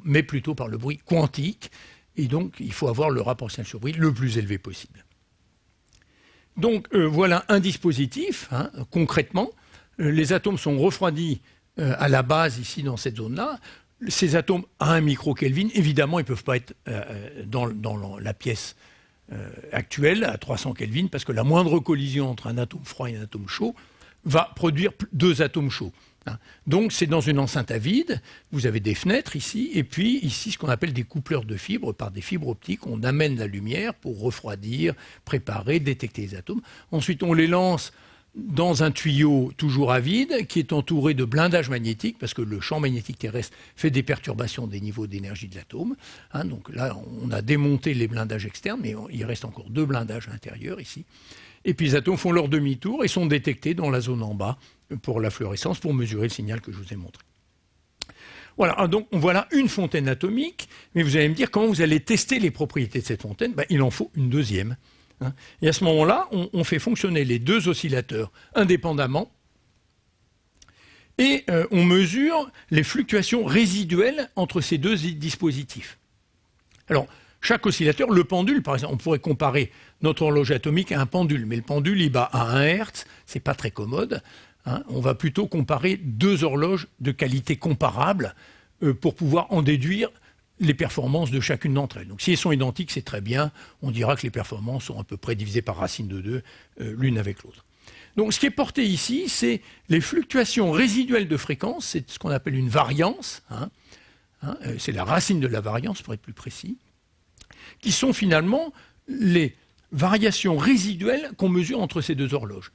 mais plutôt par le bruit quantique. Et donc, il faut avoir le rapport signal sur bruit le plus élevé possible. Donc, voilà un dispositif. Concrètement, les atomes sont refroidis à la base, ici, dans cette zone-là. Ces atomes à 1 microkelvin, évidemment, ils ne peuvent pas être dans la pièce actuelle, à 300 Kelvin, parce que la moindre collision entre un atome froid et un atome chaud va produire 2 atomes chauds. Donc c'est dans une enceinte à vide, vous avez des fenêtres ici, et puis ici ce qu'on appelle des coupleurs de fibres, par des fibres optiques, on amène la lumière pour refroidir, préparer, détecter les atomes. Ensuite on les lance dans un tuyau toujours à vide qui est entouré de blindage magnétique, parce que le champ magnétique terrestre fait des perturbations des niveaux d'énergie de l'atome. Donc là on a démonté les blindages externes, mais il reste encore 2 blindages intérieurs ici. Et puis les atomes font leur demi-tour et sont détectés dans la zone en bas pour la fluorescence, pour mesurer le signal que je vous ai montré. Voilà, donc voilà une fontaine atomique, mais vous allez me dire comment vous allez tester les propriétés de cette fontaine. Il en faut une deuxième. Et à ce moment-là, on fait fonctionner les 2 oscillateurs indépendamment et on mesure les fluctuations résiduelles entre ces 2 dispositifs. Alors, chaque oscillateur, le pendule, par exemple, on pourrait comparer notre horloge atomique à un pendule, mais le pendule, il bat à 1 Hz, c'est pas très commode. On va plutôt comparer 2 horloges de qualité comparable pour pouvoir en déduire les performances de chacune d'entre elles. Donc si elles sont identiques, c'est très bien. On dira que les performances sont à peu près divisées par racine de 2, l'une avec l'autre. Donc ce qui est porté ici, c'est les fluctuations résiduelles de fréquence, c'est ce qu'on appelle une variance, c'est la racine de la variance pour être plus précis, qui sont finalement les variations résiduelles qu'on mesure entre ces 2 horloges.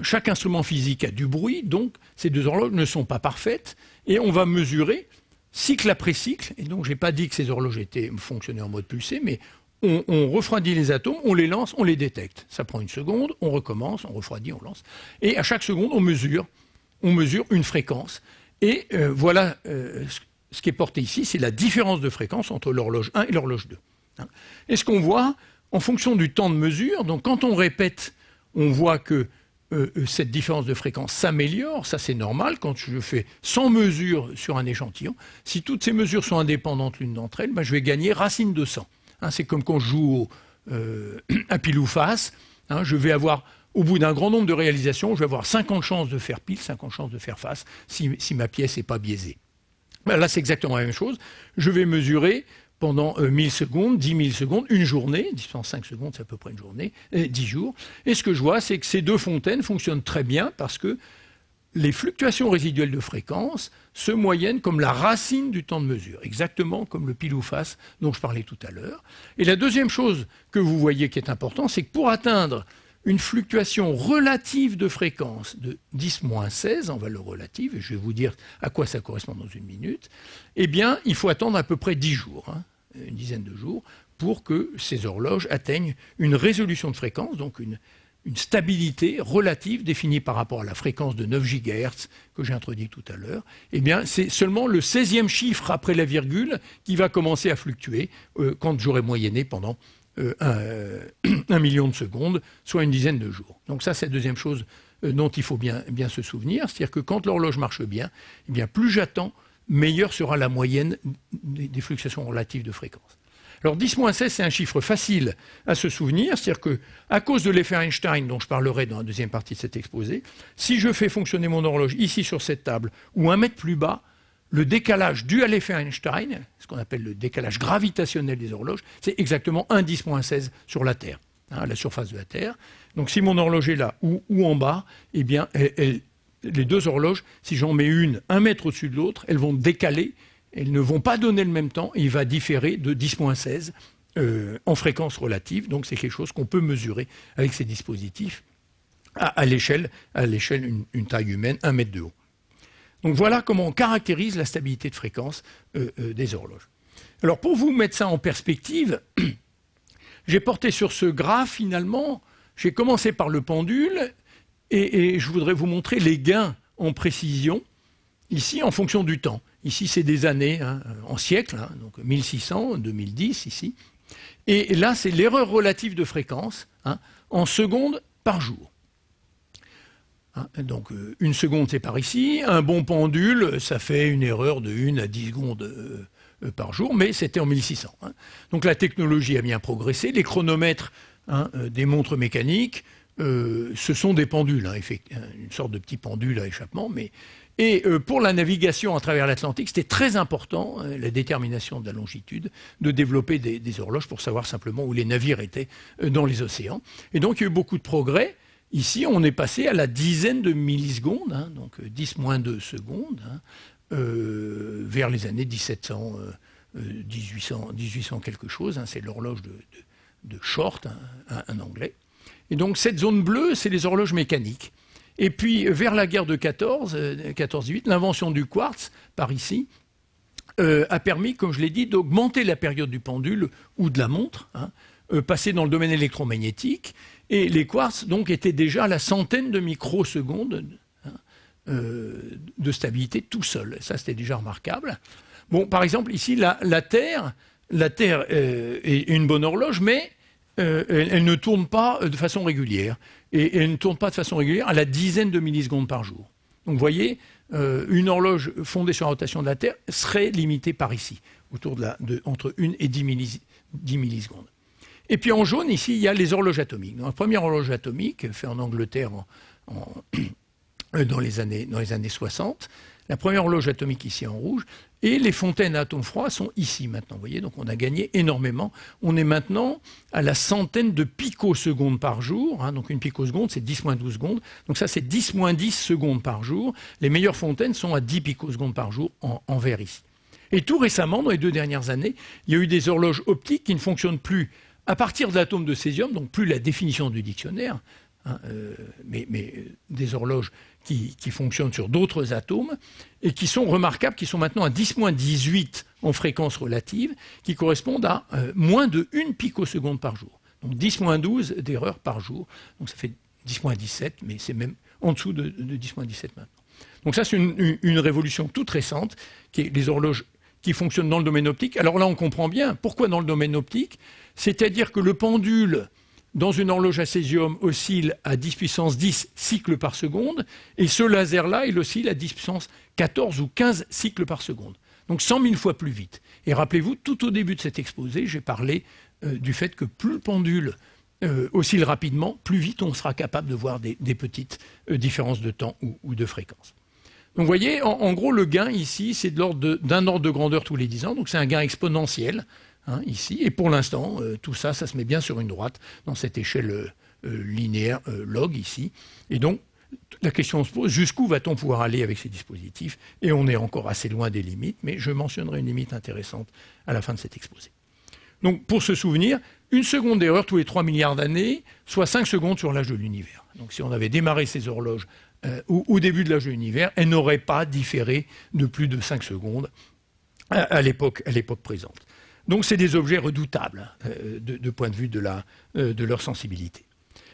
Chaque instrument physique a du bruit, donc ces 2 horloges ne sont pas parfaites, et on va mesurer cycle après cycle, et donc je n'ai pas dit que ces horloges fonctionnaient en mode pulsé, mais on refroidit les atomes, on les lance, on les détecte. Ça prend 1 seconde, on recommence, on refroidit, on lance. Et à chaque seconde, on mesure une fréquence. Et voilà, ce qui est porté ici, c'est la différence de fréquence entre l'horloge 1 et l'horloge 2. Et ce qu'on voit, en fonction du temps de mesure, donc quand on répète, on voit que cette différence de fréquence s'améliore, ça c'est normal, quand je fais 100 mesures sur un échantillon, si toutes ces mesures sont indépendantes l'une d'entre elles, je vais gagner racine de 100. C'est comme quand je joue à pile ou face, je vais avoir, au bout d'un grand nombre de réalisations, je vais avoir 50 chances de faire pile, 50 chances de faire face, si ma pièce n'est pas biaisée. Là c'est exactement la même chose, je vais mesurer pendant 1000 secondes, 10 000 secondes, une journée, 5 secondes c'est à peu près une journée, 10 jours. Et ce que je vois, c'est que ces 2 fontaines fonctionnent très bien parce que les fluctuations résiduelles de fréquence se moyennent comme la racine du temps de mesure, exactement comme le pile ou face dont je parlais tout à l'heure. Et la deuxième chose que vous voyez qui est importante, c'est que pour atteindre une fluctuation relative de fréquence de 10-16 en valeur relative, et je vais vous dire à quoi ça correspond dans une minute, eh bien, il faut attendre à peu près 10 jours, une dizaine de jours, pour que ces horloges atteignent une résolution de fréquence, donc une stabilité relative définie par rapport à la fréquence de 9 GHz que j'ai introduit tout à l'heure. Eh bien, c'est seulement le 16e chiffre après la virgule qui va commencer à fluctuer quand j'aurai moyenné pendant 1 million de secondes, soit une dizaine de jours. Donc ça, c'est la deuxième chose dont il faut bien se souvenir. C'est-à-dire que quand l'horloge marche bien, eh bien, plus j'attends, meilleure sera la moyenne des fluctuations relatives de fréquence. Alors 10-16, c'est un chiffre facile à se souvenir, c'est-à-dire qu'à cause de l'effet Einstein, dont je parlerai dans la deuxième partie de cet exposé, si je fais fonctionner mon horloge ici sur cette table ou 1 mètre plus bas, le décalage dû à l'effet Einstein, ce qu'on appelle le décalage gravitationnel des horloges, c'est exactement 1/10-16 sur la Terre, à la surface de la Terre. Donc si mon horloge est là ou en bas, eh bien, les deux horloges, si j'en mets une 1 mètre au-dessus de l'autre, elles vont décaler, elles ne vont pas donner le même temps, et il va différer de 10-16 en fréquence relative. Donc c'est quelque chose qu'on peut mesurer avec ces dispositifs à l'échelle une taille humaine, 1 mètre de haut. Donc voilà comment on caractérise la stabilité de fréquence des horloges. Alors pour vous mettre ça en perspective, j'ai porté sur ce graphe finalement, j'ai commencé par le pendule et je voudrais vous montrer les gains en précision, ici en fonction du temps. Ici c'est des années, en siècles, donc 1600, 2010 ici. Et là c'est l'erreur relative de fréquence en secondes par jour. Donc 1 seconde c'est par ici, un bon pendule ça fait une erreur de 1 à 10 secondes par jour, mais c'était en 1600. Donc la technologie a bien progressé, les chronomètres des montres mécaniques, ce sont des pendules, une sorte de petit pendule à échappement, et pour la navigation à travers l'Atlantique, c'était très important, la détermination de la longitude, de développer des horloges pour savoir simplement où les navires étaient dans les océans. Et donc il y a eu beaucoup de progrès. Ici, on est passé à la dizaine de millisecondes, donc 10-2 secondes, vers les années 1700, 1800 quelque chose. C'est l'horloge de Short, un Anglais. Et donc cette zone bleue, c'est les horloges mécaniques. Et puis vers la guerre de 14-18, l'invention du quartz, par ici, a permis, comme je l'ai dit, d'augmenter la période du pendule ou de la montre, passer dans le domaine électromagnétique. Et les quartz donc étaient déjà à la centaine de microsecondes de stabilité tout seul. Ça, c'était déjà remarquable. Bon, par exemple, ici, la Terre est une bonne horloge, mais elle ne tourne pas de façon régulière. Et elle ne tourne pas de façon régulière à la dizaine de millisecondes par jour. Donc, vous voyez, une horloge fondée sur la rotation de la Terre serait limitée par ici, autour entre 1 et 10 millisecondes. Et puis en jaune, ici, il y a les horloges atomiques. Donc, la première horloge atomique, faite en Angleterre dans les années 60, la première horloge atomique ici en rouge, et les fontaines à atomes froids sont ici maintenant. Vous voyez, donc on a gagné énormément. On est maintenant à la centaine de picosecondes par jour. Donc une picoseconde, c'est 10-12 secondes. Donc ça, c'est 10-10 secondes par jour. Les meilleures fontaines sont à 10 picosecondes par jour en vert ici. Et tout récemment, dans les 2 dernières années, il y a eu des horloges optiques qui ne fonctionnent plus à partir de l'atome de césium, donc plus la définition du dictionnaire, mais des horloges qui fonctionnent sur d'autres atomes et qui sont remarquables, qui sont maintenant à 10-18 en fréquence relative, qui correspondent à moins de 1 picoseconde par jour. Donc 10-12 d'erreurs par jour. Donc ça fait 10-17, mais c'est même en dessous de 10-17 maintenant. Donc ça, c'est une révolution toute récente, qui est les horloges qui fonctionnent dans le domaine optique. Alors là, on comprend bien pourquoi dans le domaine optique, c'est-à-dire que le pendule dans une horloge à césium oscille à 10 puissance 10 cycles par seconde, et ce laser-là, il oscille à 10 puissance 14 ou 15 cycles par seconde. Donc 100 000 fois plus vite. Et rappelez-vous, tout au début de cet exposé, j'ai parlé du fait que plus le pendule oscille rapidement, plus vite on sera capable de voir des petites différences de temps ou de fréquence. Donc vous voyez, en gros, le gain ici, c'est de l'ordre d'un ordre de grandeur tous les 10 ans, donc c'est un gain exponentiel ici. Et pour l'instant, tout ça, ça se met bien sur une droite dans cette échelle linéaire log ici. Et donc, la question se pose, jusqu'où va-t-on pouvoir aller avec ces dispositifs? Et on est encore assez loin des limites, mais je mentionnerai une limite intéressante à la fin de cet exposé. Donc, pour se souvenir, 1 seconde d'erreur tous les 3 milliards d'années, soit 5 secondes sur l'âge de l'univers. Donc, si on avait démarré ces horloges au début de l'âge de l'univers, elles n'auraient pas différé de plus de 5 secondes à l'époque présente. Donc, c'est des objets redoutables de point de vue de leur sensibilité.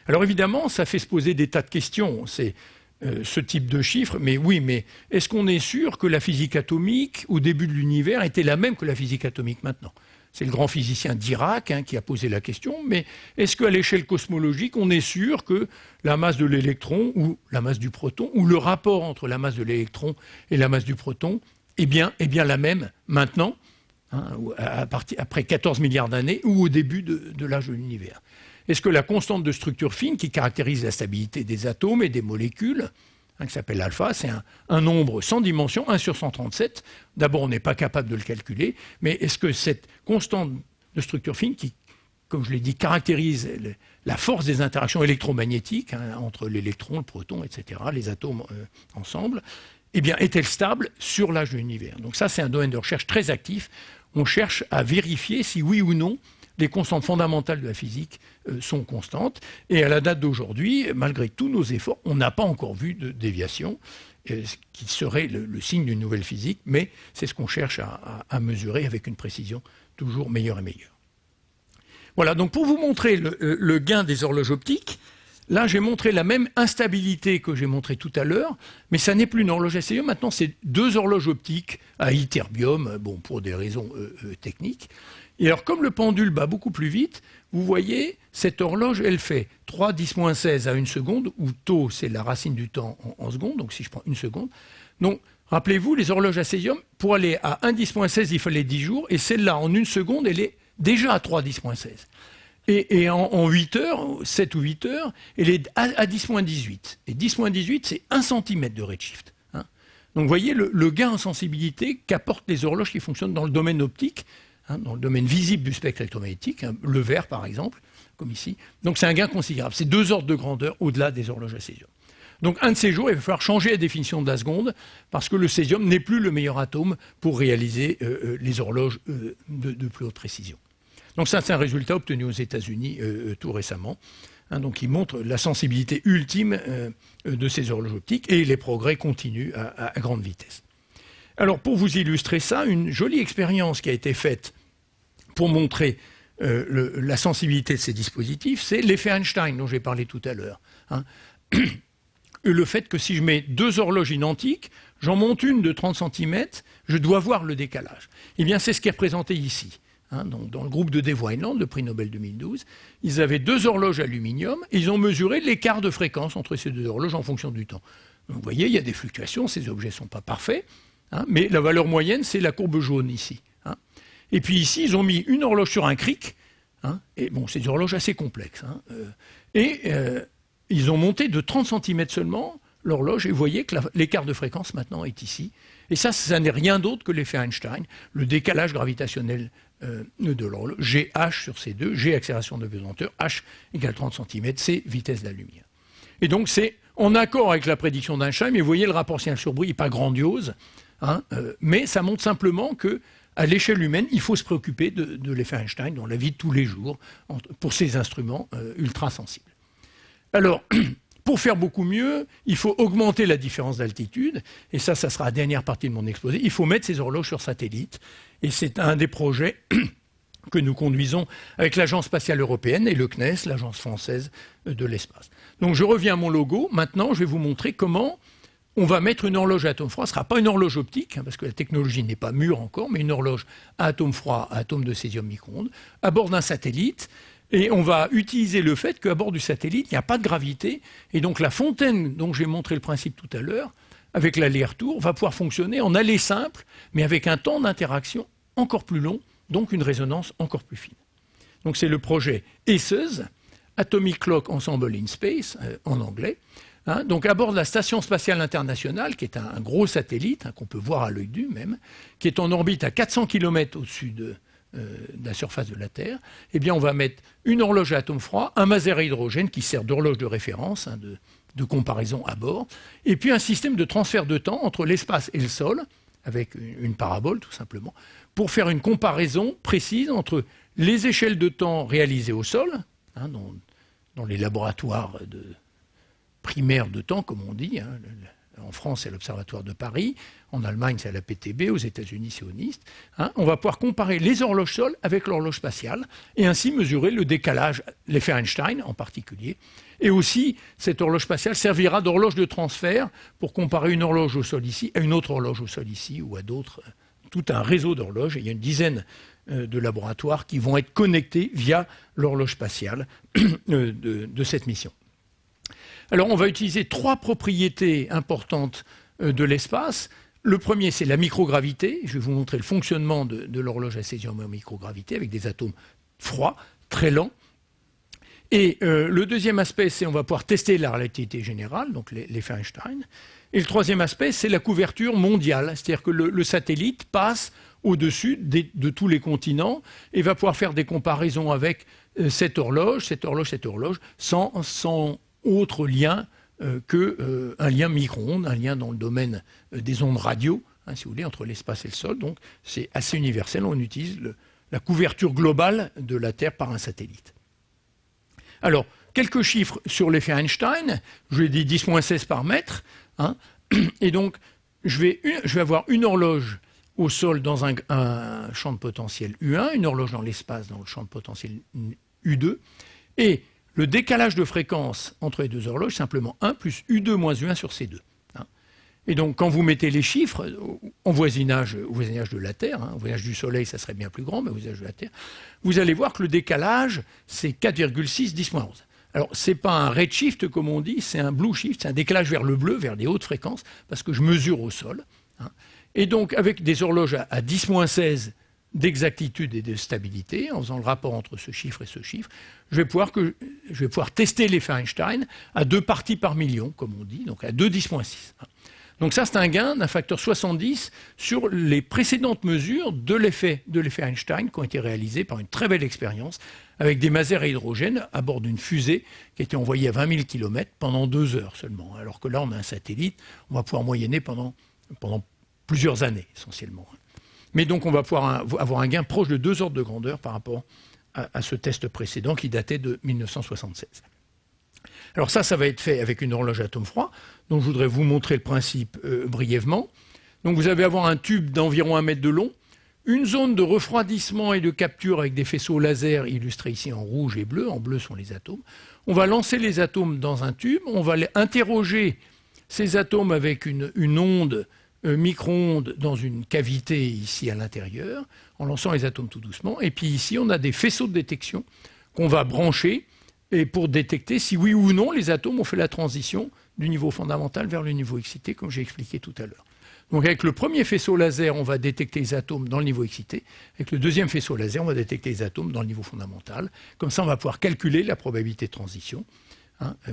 Alors, évidemment, ça fait se poser des tas de questions. C'est ce type de chiffres, mais oui, mais est-ce qu'on est sûr que la physique atomique, au début de l'univers, était la même que la physique atomique maintenant? C'est le grand physicien Dirac qui a posé la question, mais est-ce qu'à l'échelle cosmologique, on est sûr que la masse de l'électron ou la masse du proton, ou le rapport entre la masse de l'électron et la masse du proton est bien la même maintenant après 14 milliards d'années ou au début de l'âge de l'univers. Est-ce que la constante de structure fine qui caractérise la stabilité des atomes et des molécules, qui s'appelle alpha, c'est un nombre sans dimension, 1 sur 137. D'abord, on n'est pas capable de le calculer, mais est-ce que cette constante de structure fine qui, comme je l'ai dit, caractérise la force des interactions électromagnétiques entre l'électron, le proton, etc., les atomes ensemble, eh bien, est-elle stable sur l'âge de l'univers? Donc ça, c'est un domaine de recherche très actif. On cherche à vérifier si oui ou non les constantes fondamentales de la physique sont constantes. Et à la date d'aujourd'hui, malgré tous nos efforts, on n'a pas encore vu de déviation, ce qui serait le signe d'une nouvelle physique, mais c'est ce qu'on cherche à mesurer avec une précision toujours meilleure et meilleure. Voilà, donc pour vous montrer le gain des horloges optiques, là j'ai montré la même instabilité que j'ai montré tout à l'heure, mais ça n'est plus une horloge à césium, maintenant c'est 2 horloges optiques à ytterbium, bon, pour des raisons techniques. Et alors, comme le pendule bat beaucoup plus vite, vous voyez, cette horloge, elle fait 3 10-16 à 1 seconde, où tau, c'est la racine du temps en secondes, donc si je prends 1 seconde. Donc, rappelez-vous, les horloges à césium, pour aller à 1 10-16, il fallait 10 jours, et celle-là, en 1 seconde, elle est déjà à 3 10-16. Et en 8 heures, 7 ou 8 heures, elle est à 10-18. Et 10-18, c'est 1 cm de redshift. Donc, vous voyez le gain en sensibilité qu'apportent les horloges qui fonctionnent dans le domaine optique, dans le domaine visible du spectre électromagnétique, le vert par exemple, comme ici. Donc c'est un gain considérable. C'est 2 ordres de grandeur au-delà des horloges à césium. Donc un de ces jours, il va falloir changer la définition de la seconde, parce que le césium n'est plus le meilleur atome pour réaliser les horloges de plus haute précision. Donc ça, c'est un résultat obtenu aux États-Unis tout récemment. Donc il montre la sensibilité ultime de ces horloges optiques, et les progrès continuent à grande vitesse. Alors pour vous illustrer ça, une jolie expérience qui a été faite pour montrer la sensibilité de ces dispositifs, c'est l'effet Einstein dont j'ai parlé tout à l'heure. Le fait que si je mets 2 horloges identiques, j'en monte une de 30 cm, je dois voir le décalage. Eh bien c'est ce qui est représenté ici. Donc, dans le groupe de Dave Wineland, le prix Nobel 2012, ils avaient 2 horloges aluminium et ils ont mesuré l'écart de fréquence entre ces 2 horloges en fonction du temps. Donc vous voyez, il y a des fluctuations, ces objets ne sont pas parfaits. Mais la valeur moyenne, c'est la courbe jaune ici. Et puis ici, ils ont mis une horloge sur un cric. Et bon, c'est des horloges assez complexes. Ils ont monté de 30 cm seulement l'horloge. Et vous voyez que l'écart de fréquence maintenant est ici. Et ça n'est rien d'autre que l'effet Einstein, le décalage gravitationnel de l'horloge. GH sur C2, G accélération de pesanteur, H égale 30 cm, c'est vitesse de la lumière. Et donc c'est en accord avec la prédiction d'Einstein, mais vous voyez le rapport signal sur bruit n'est pas grandiose. Mais ça montre simplement qu'à l'échelle humaine, il faut se préoccuper de l'effet Einstein dans la vie de tous les jours pour ces instruments ultra sensibles. Alors, pour faire beaucoup mieux, il faut augmenter la différence d'altitude, et ça sera la dernière partie de mon exposé. Il faut mettre ces horloges sur satellite, et c'est un des projets que nous conduisons avec l'Agence spatiale européenne et le CNES, l'Agence française de l'espace. Donc je reviens à mon logo. Maintenant, je vais vous montrer comment on va mettre une horloge à atomes froids. Ce ne sera pas une horloge optique, parce que la technologie n'est pas mûre encore, mais une horloge à atomes froids, à atomes de césium micro-ondes, à bord d'un satellite. Et on va utiliser le fait qu'à bord du satellite, il n'y a pas de gravité. Et donc la fontaine dont j'ai montré le principe tout à l'heure, avec l'aller-retour, va pouvoir fonctionner en aller simple, mais avec un temps d'interaction encore plus long, donc une résonance encore plus fine. Donc c'est le projet ACES, Atomic Clock Ensemble in Space, en anglais. Donc à bord de la Station spatiale internationale, qui est un gros satellite, qu'on peut voir à l'œil nu même, qui est en orbite à 400 km au-dessus de la surface de la Terre, eh bien on va mettre une horloge à atomes froids, un maser à hydrogène qui sert d'horloge de référence, de comparaison à bord, et puis un système de transfert de temps entre l'espace et le sol, avec une parabole tout simplement, pour faire une comparaison précise entre les échelles de temps réalisées au sol, dans les laboratoires primaires de temps, comme on dit. En France, c'est l'Observatoire de Paris. En Allemagne, c'est à la PTB. Aux États-Unis, c'est au NIST. On va pouvoir comparer les horloges sol avec l'horloge spatiale et ainsi mesurer le décalage, l'effet Einstein en particulier. Et aussi, cette horloge spatiale servira d'horloge de transfert pour comparer une horloge au sol ici à une autre horloge au sol ici ou à d'autres. Tout un réseau d'horloges. Il y a une dizaine de laboratoires qui vont être connectés via l'horloge spatiale de cette mission. Alors, on va utiliser 3 propriétés importantes de l'espace. le premier, c'est la microgravité. Je vais vous montrer le fonctionnement de l'horloge à césium en microgravité avec des atomes froids, très lents. Et le deuxième aspect, c'est on va pouvoir tester la relativité générale, donc l'effet Einstein. Et le troisième aspect, c'est la couverture mondiale, c'est-à-dire que le satellite passe au-dessus de tous les continents et va pouvoir faire des comparaisons avec cette horloge, sans autre lien qu'un lien micro-ondes, un lien dans le domaine des ondes radio, si vous voulez, entre l'espace et le sol. Donc c'est assez universel, on utilise la couverture globale de la Terre par un satellite. Alors, quelques chiffres sur l'effet Einstein. Je l'ai dit 10-16 par mètre. Et donc, je vais avoir une horloge au sol dans un champ de potentiel U1, une horloge dans l'espace dans le champ de potentiel U2. Et le décalage de fréquence entre les deux horloges, simplement 1 plus U2 moins U1 sur C2. Et donc, quand vous mettez les chiffres au voisinage de la Terre, au voisinage du Soleil, ça serait bien plus grand, mais au voisinage de la Terre, vous allez voir que le décalage, c'est 4,6 10-11. Alors, ce n'est pas un redshift, comme on dit, c'est un blue shift, c'est un décalage vers le bleu, vers des hautes fréquences, parce que je mesure au sol. Et donc, avec des horloges à 10-16 d'exactitude et de stabilité, en faisant le rapport entre ce chiffre et ce chiffre, je vais pouvoir tester l'effet Einstein à 2 parties par million, comme on dit, donc à 2 10-6. Donc ça, c'est un gain d'un facteur 70 sur les précédentes mesures de l'effet Einstein qui ont été réalisées par une très belle expérience avec des masers à hydrogène à bord d'une fusée qui a été envoyée à 20 000 km pendant 2 heures seulement. Alors que là, on a un satellite, on va pouvoir moyenner pendant plusieurs années essentiellement. Mais donc on va pouvoir avoir un gain proche de 2 ordres de grandeur par rapport à ce test précédent qui datait de 1976. Alors ça va être fait avec une horloge à atomes froids, dont je voudrais vous montrer le principe brièvement. Donc vous allez avoir un tube d'environ 1 mètre de long, une zone de refroidissement et de capture avec des faisceaux laser illustrés ici en rouge et bleu. En bleu sont les atomes. On va lancer les atomes dans un tube, on va interroger ces atomes avec une onde micro-ondes dans une cavité ici à l'intérieur, en lançant les atomes tout doucement. Et puis ici, on a des faisceaux de détection qu'on va brancher et pour détecter si oui ou non les atomes ont fait la transition du niveau fondamental vers le niveau excité, comme j'ai expliqué tout à l'heure. Donc avec le premier faisceau laser, on va détecter les atomes dans le niveau excité. Avec le deuxième faisceau laser, on va détecter les atomes dans le niveau fondamental. Comme ça, on va pouvoir calculer la probabilité de transition,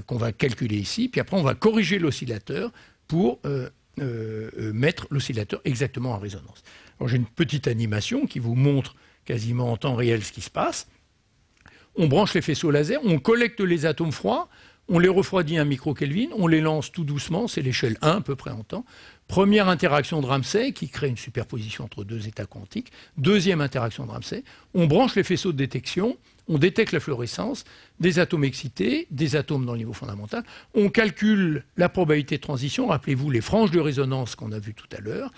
qu'on va calculer ici. Puis après, on va corriger l'oscillateur pour mettre l'oscillateur exactement en résonance. Alors j'ai une petite animation qui vous montre quasiment en temps réel ce qui se passe. On branche les faisceaux laser, on collecte les atomes froids, on les refroidit à 1 microkelvin, on les lance tout doucement, c'est l'échelle 1 à peu près en temps. Première interaction de Ramsay qui crée une superposition entre 2 états quantiques. Deuxième interaction de Ramsay, on branche les faisceaux de détection, on détecte la fluorescence, des atomes excités, des atomes dans le niveau fondamental. On calcule la probabilité de transition, rappelez-vous les franges de résonance qu'on a vues tout à l'heure,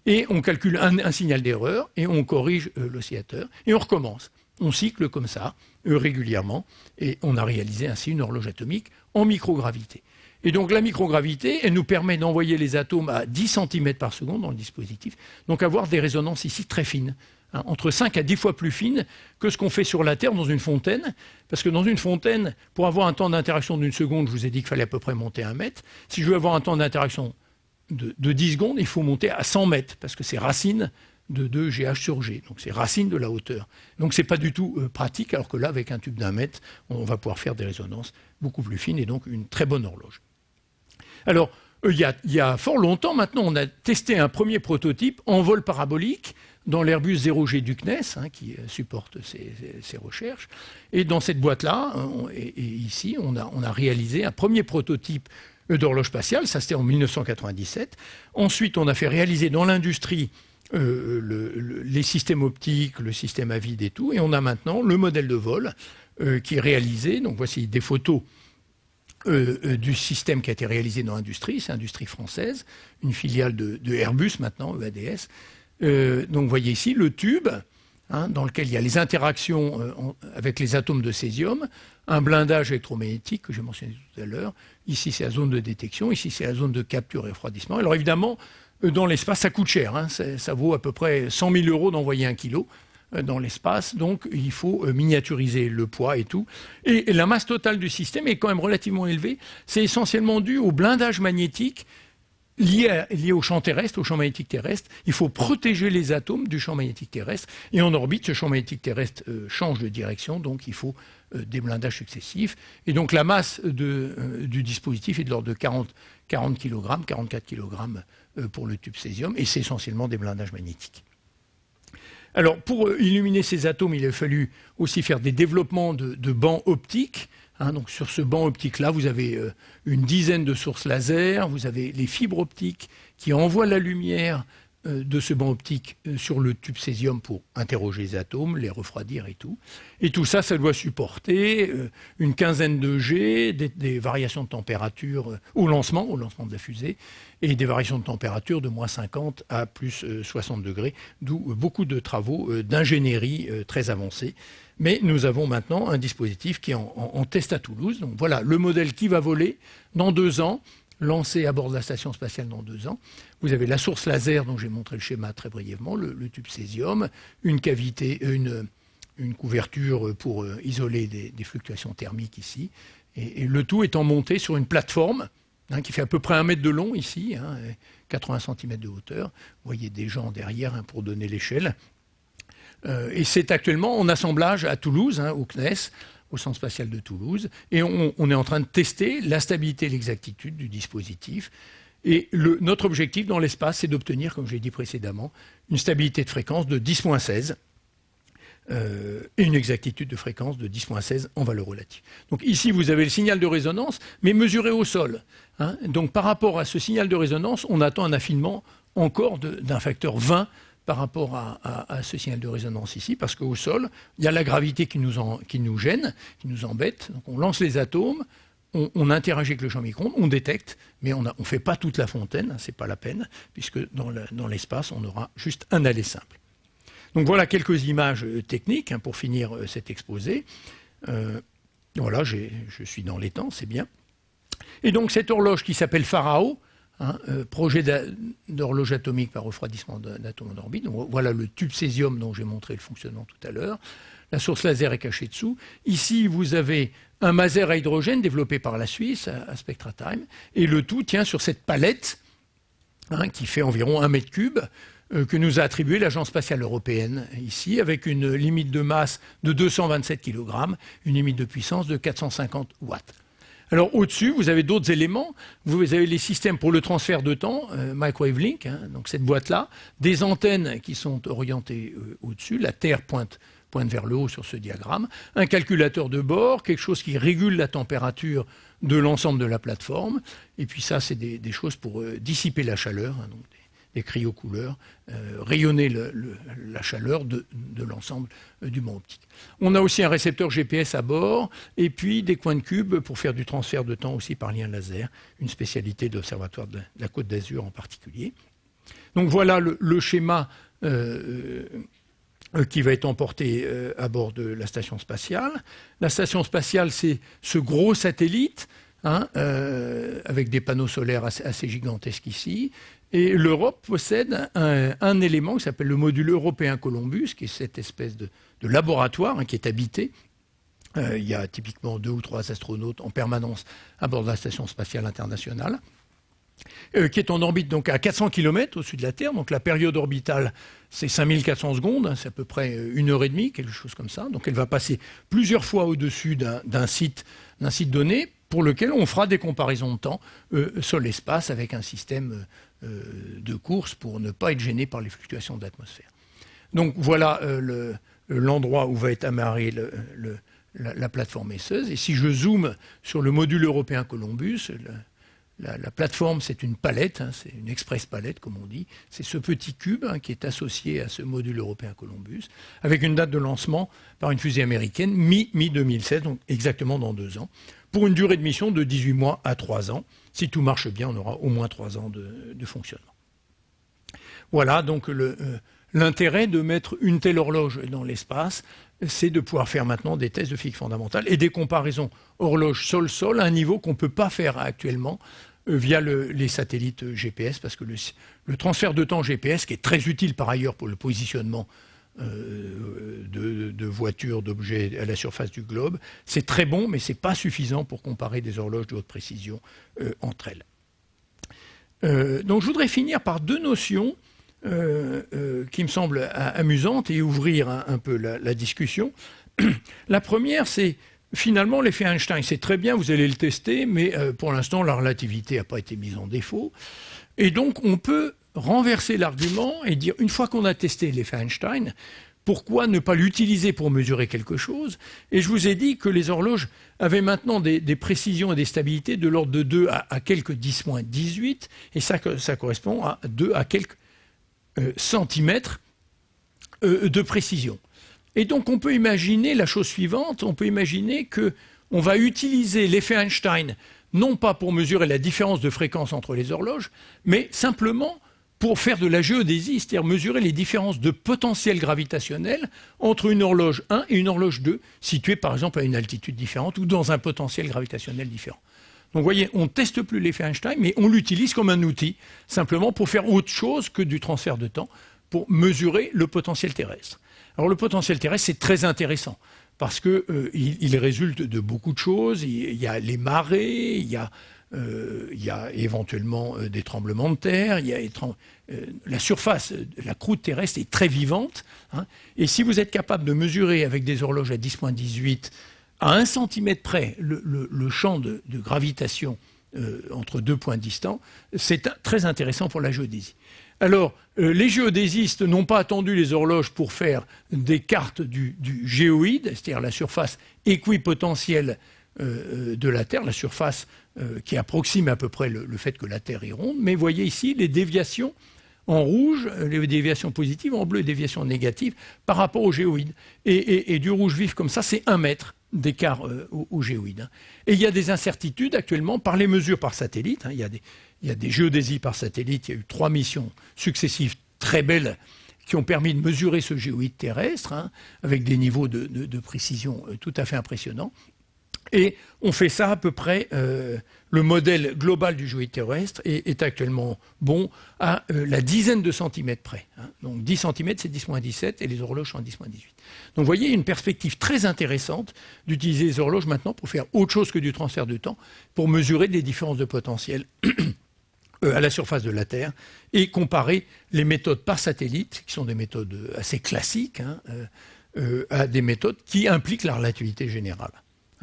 et on calcule un signal d'erreur, et on corrige l'oscillateur, et on recommence. On cycle comme ça, régulièrement, et on a réalisé ainsi une horloge atomique en microgravité. Et donc la microgravité, elle nous permet d'envoyer les atomes à 10 cm par seconde dans le dispositif, donc avoir des résonances ici très fines, entre 5 à 10 fois plus fines que ce qu'on fait sur la Terre dans une fontaine, parce que dans une fontaine, pour avoir un temps d'interaction d'1 seconde, je vous ai dit qu'il fallait à peu près monter 1 mètre. Si je veux avoir un temps d'interaction de 10 secondes, il faut monter à 100 mètres, parce que c'est racine de 2 GH sur G, donc c'est racine de la hauteur. Donc c'est pas du tout pratique, alors que là, avec un tube d'1 mètre, on va pouvoir faire des résonances beaucoup plus fines, et donc une très bonne horloge. Alors, il y a fort longtemps maintenant, on a testé un premier prototype en vol parabolique dans l'Airbus 0G du CNES, qui supporte ces recherches. Et dans cette boîte-là, et ici, on a réalisé un premier prototype d'horloge spatiale, ça c'était en 1997. Ensuite, on a fait réaliser dans l'industrie les systèmes optiques, le système à vide et tout, et on a maintenant le modèle de vol qui est réalisé. Donc voici des photos du système qui a été réalisé dans l'industrie, c'est l'industrie française, une filiale de Airbus maintenant, EADS. Donc vous voyez ici le tube dans lequel il y a les interactions avec les atomes de césium, un blindage électromagnétique que j'ai mentionné tout à l'heure. Ici c'est la zone de détection, ici c'est la zone de capture et refroidissement. Alors évidemment, dans l'espace ça coûte cher, ça vaut à peu près 100 000 € d'envoyer 1 kilo dans l'espace, donc il faut miniaturiser le poids et tout. Et la masse totale du système est quand même relativement élevée. C'est essentiellement dû au blindage magnétique lié au champ terrestre, au champ magnétique terrestre. Il faut protéger les atomes du champ magnétique terrestre. Et en orbite, ce champ magnétique terrestre change de direction, donc il faut des blindages successifs. Et donc la masse du dispositif est de l'ordre de 40 kg, 44 kg pour le tube césium, et c'est essentiellement des blindages magnétiques. Alors, pour illuminer ces atomes, il a fallu aussi faire des développements de bancs optiques. Donc sur ce banc optique-là, vous avez une dizaine de sources laser, vous avez les fibres optiques qui envoient la lumière de ce banc optique sur le tube césium pour interroger les atomes, les refroidir et tout. Et tout ça, ça doit supporter une quinzaine de G, des variations de température au lancement de la fusée, et des variations de température de moins 50 à plus 60 degrés, d'où beaucoup de travaux d'ingénierie très avancés. Mais nous avons maintenant un dispositif qui est en test à Toulouse. Donc voilà le modèle qui va voler dans 2 ans, lancé à bord de la station spatiale dans 2 ans. Vous avez la source laser dont j'ai montré le schéma très brièvement, le tube césium, une cavité, une couverture pour isoler des fluctuations thermiques ici. Et le tout étant monté sur une plateforme qui fait à peu près 1 mètre de long ici, 80 cm de hauteur. Vous voyez des gens derrière pour donner l'échelle. Et c'est actuellement en assemblage à Toulouse, au CNES, au Centre spatial de Toulouse, et on est en train de tester la stabilité et l'exactitude du dispositif. Et notre objectif dans l'espace, c'est d'obtenir, comme je l'ai dit précédemment, une stabilité de fréquence de 10.16 et une exactitude de fréquence de 10.16 en valeur relative. Donc ici, vous avez le signal de résonance, mais mesuré au sol. Donc par rapport à ce signal de résonance, on attend un affinement encore d'un facteur 20 par rapport à ce signal de résonance ici, parce qu'au sol, il y a la gravité qui nous gêne, qui nous embête. Donc on lance les atomes, on interagit avec le champ micro-ondes, on détecte, mais on ne fait pas toute la fontaine, c'est pas la peine, puisque dans l'espace, on aura juste un aller simple. Donc voilà quelques images techniques pour finir cet exposé. Voilà, je suis dans les temps, c'est bien. Et donc cette horloge qui s'appelle Pharao, projet d'horloge atomique par refroidissement d'atomes en orbite. Donc, voilà le tube césium dont j'ai montré le fonctionnement tout à l'heure. La source laser est cachée dessous. Ici, vous avez un maser à hydrogène développé par la Suisse, à SpectraTime. Et le tout tient sur cette palette qui fait environ 1 mètre cube que nous a attribué l'Agence spatiale européenne ici, avec une limite de masse de 227 kg, une limite de puissance de 450 watts. Alors au-dessus, vous avez d'autres éléments. Vous avez les systèmes pour le transfert de temps, Microwave Link, donc cette boîte-là, des antennes qui sont orientées au-dessus, la Terre pointe vers le haut sur ce diagramme, un calculateur de bord, quelque chose qui régule la température de l'ensemble de la plateforme, et puis ça, c'est des choses pour dissiper la chaleur, donc des cryocouleurs, rayonner la chaleur de l'ensemble du banc optique. On a aussi un récepteur GPS à bord et puis des coins de cube pour faire du transfert de temps aussi par lien laser, une spécialité de l'Observatoire de la Côte d'Azur en particulier. Donc voilà le schéma qui va être emporté à bord de la station spatiale. La station spatiale, c'est ce gros satellite avec des panneaux solaires assez gigantesques ici. Et l'Europe possède un élément qui s'appelle le module européen Columbus, qui est cette espèce de laboratoire qui est habité. Il y a typiquement 2 ou 3 astronautes en permanence à bord de la Station spatiale internationale, qui est en orbite donc à 400 km au-dessus de la Terre. Donc la période orbitale, c'est 5400 secondes, c'est à peu près 1h30, quelque chose comme ça. Donc elle va passer plusieurs fois au-dessus d'un site donné, pour lequel on fera des comparaisons de temps sol-espace avec un système de course pour ne pas être gêné par les fluctuations de l'atmosphère. Donc voilà l'endroit où va être amarrée la plateforme esseuse. Et si je zoome sur le module européen Columbus, la plateforme, c'est une palette, c'est une express palette, comme on dit. C'est ce petit cube qui est associé à ce module européen Columbus, avec une date de lancement par une fusée américaine, mi-2016, donc exactement dans 2 ans, pour une durée de mission de 18 mois à 3 ans. Si tout marche bien, on aura au moins 3 ans de fonctionnement. Voilà, donc l'intérêt de mettre une telle horloge dans l'espace, c'est de pouvoir faire maintenant des tests de physique fondamentale et des comparaisons horloge sol-sol à un niveau qu'on ne peut pas faire actuellement via les satellites GPS, parce que le transfert de temps GPS, qui est très utile par ailleurs pour le positionnement de voitures, d'objets à la surface du globe, c'est très bon, mais ce n'est pas suffisant pour comparer des horloges de haute précision entre elles. Donc je voudrais finir par deux notions qui me semblent amusantes et ouvrir un peu la discussion. La première, c'est finalement l'effet Einstein. C'est très bien, vous allez le tester, mais pour l'instant, la relativité n'a pas été mise en défaut. Et donc, on peut renverser l'argument et dire, une fois qu'on a testé l'effet Einstein, pourquoi ne pas l'utiliser pour mesurer quelque chose? Et je vous ai dit que les horloges avaient maintenant des précisions et des stabilités de l'ordre de 2 à quelques 10-18, et ça correspond à 2 à quelques centimètres de précision. Et donc on peut imaginer la chose suivante, on peut imaginer qu'on va utiliser l'effet Einstein non pas pour mesurer la différence de fréquence entre les horloges, mais simplement pour faire de la géodésie, c'est-à-dire mesurer les différences de potentiel gravitationnel entre une horloge 1 et une horloge 2, situées par exemple à une altitude différente ou dans un potentiel gravitationnel différent. Donc vous voyez, on ne teste plus l'effet Einstein, mais on l'utilise comme un outil, simplement pour faire autre chose que du transfert de temps, pour mesurer le potentiel terrestre. Alors le potentiel terrestre, c'est très intéressant, parce qu'il résulte de beaucoup de choses. Il y a les marées, il y a éventuellement des tremblements de terre, la surface, la croûte terrestre est très vivante. Hein, et si vous êtes capable de mesurer avec des horloges à 10,18 à 1 cm près le champ de gravitation entre deux points distants, c'est très intéressant pour la géodésie. Alors, les géodésistes n'ont pas attendu les horloges pour faire des cartes du géoïde, c'est-à-dire la surface équipotentielle de la Terre, la surface qui approxime à peu près le fait que la Terre est ronde. Mais vous voyez ici les déviations en rouge, les déviations positives, en bleu les déviations négatives par rapport au géoïde. Et du rouge vif comme ça, c'est 1 mètre d'écart au géoïde. Et il y a des incertitudes actuellement par les mesures par satellite. Il y a des géodésies par satellite. Il y a eu 3 missions successives très belles qui ont permis de mesurer ce géoïde terrestre, avec des niveaux de précision tout à fait impressionnants. Et on fait ça à peu près, le modèle global du géoïde terrestre est actuellement bon à la dizaine de centimètres près. Donc 10 cm, c'est 10-17 et les horloges sont à 10-18. Donc vous voyez une perspective très intéressante d'utiliser les horloges maintenant pour faire autre chose que du transfert de temps, pour mesurer des différences de potentiel à la surface de la Terre et comparer les méthodes par satellite, qui sont des méthodes assez classiques, à des méthodes qui impliquent la relativité générale.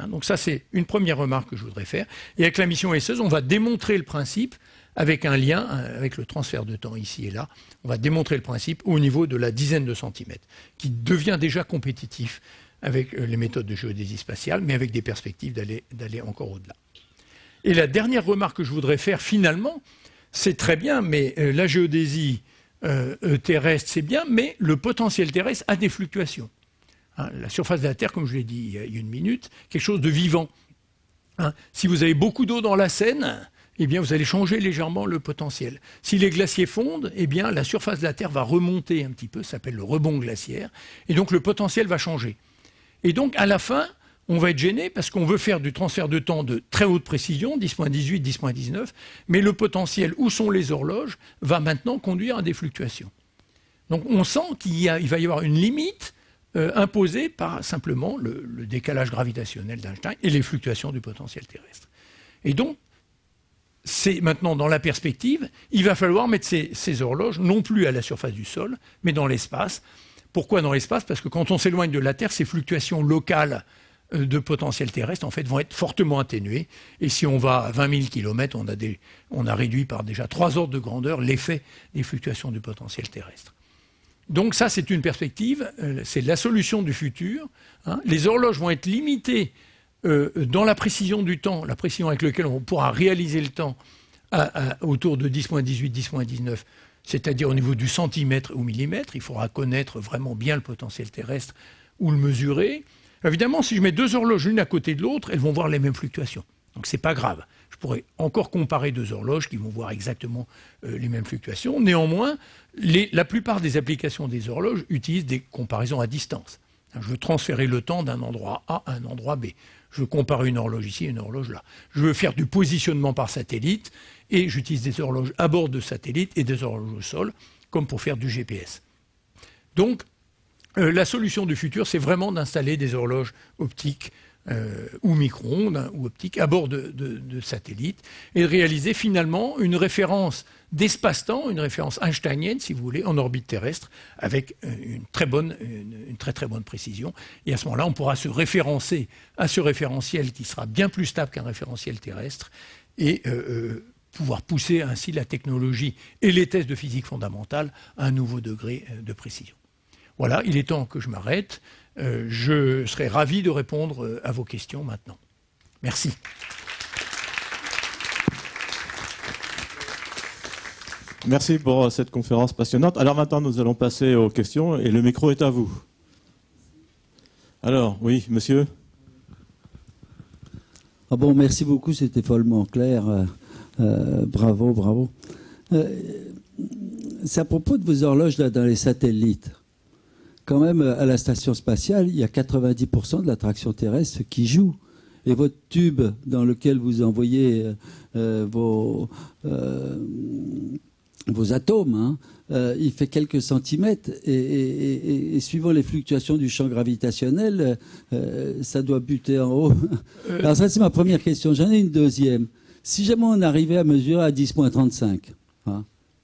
Donc ça, c'est une première remarque que je voudrais faire. Et avec la mission ESSEUS, on va démontrer le principe avec un lien, avec le transfert de temps ici et là. On va démontrer le principe au niveau de la dizaine de centimètres, qui devient déjà compétitif avec les méthodes de géodésie spatiale, mais avec des perspectives d'aller encore au-delà. Et la dernière remarque que je voudrais faire, finalement, c'est très bien, mais la géodésie terrestre, c'est bien, mais le potentiel terrestre a des fluctuations. La surface de la Terre, comme je l'ai dit il y a une minute, quelque chose de vivant. Si vous avez beaucoup d'eau dans la Seine, eh bien, vous allez changer légèrement le potentiel. Si les glaciers fondent, eh bien, la surface de la Terre va remonter un petit peu, ça s'appelle le rebond glaciaire, et donc le potentiel va changer. Et donc, à la fin, on va être gêné parce qu'on veut faire du transfert de temps de très haute précision, 10,18, 10,19, mais le potentiel, où sont les horloges, va maintenant conduire à des fluctuations. Donc, on sent qu'il va y avoir une limite imposé par simplement le décalage gravitationnel d'Einstein et les fluctuations du potentiel terrestre. Et donc, c'est maintenant dans la perspective, il va falloir mettre ces horloges non plus à la surface du sol, mais dans l'espace. Pourquoi dans l'espace? Parce que quand on s'éloigne de la Terre, ces fluctuations locales de potentiel terrestre en fait, vont être fortement atténuées. Et si on va à 20 000 km, on a réduit par déjà 3 ordres de grandeur l'effet des fluctuations du potentiel terrestre. Donc ça, c'est une perspective, c'est la solution du futur. Les horloges vont être limitées dans la précision du temps, la précision avec laquelle on pourra réaliser le temps autour de 10,18, 10,19, c'est-à-dire au niveau du centimètre ou millimètre. Il faudra connaître vraiment bien le potentiel terrestre ou le mesurer. Évidemment, si je mets 2 horloges l'une à côté de l'autre, elles vont voir les mêmes fluctuations. Donc ce n'est pas grave. Je pourrais encore comparer 2 horloges qui vont voir exactement les mêmes fluctuations. Néanmoins, la plupart des applications des horloges utilisent des comparaisons à distance. Je veux transférer le temps d'un endroit A à un endroit B. Je veux comparer une horloge ici et une horloge là. Je veux faire du positionnement par satellite et j'utilise des horloges à bord de satellite et des horloges au sol, comme pour faire du GPS. Donc, la solution du futur, c'est vraiment d'installer des horloges optiques ou micro-ondes, hein, ou optiques, à bord de satellites, et de réaliser finalement une référence d'espace-temps, une référence einsteinienne, si vous voulez, en orbite terrestre, avec une très très bonne précision. Et à ce moment-là, on pourra se référencer à ce référentiel qui sera bien plus stable qu'un référentiel terrestre, et pouvoir pousser ainsi la technologie et les tests de physique fondamentale à un nouveau degré de précision. Voilà, il est temps que je m'arrête. Je serai ravi de répondre à vos questions maintenant. Merci. Merci pour cette conférence passionnante. Alors maintenant, nous allons passer aux questions et le micro est à vous. Alors, oui, monsieur. Ah bon, merci beaucoup, c'était follement clair. Bravo, bravo. C'est à propos de vos horloges là, dans les satellites. Quand même, à la station spatiale, il y a 90% de l'attraction terrestre qui joue. Et votre tube dans lequel vous envoyez vos atomes, hein, il fait quelques centimètres. Et suivant les fluctuations du champ gravitationnel, ça doit buter en haut. Alors ça, c'est ma première question. J'en ai une deuxième. Si jamais on arrivait à mesurer à 10-35, hein,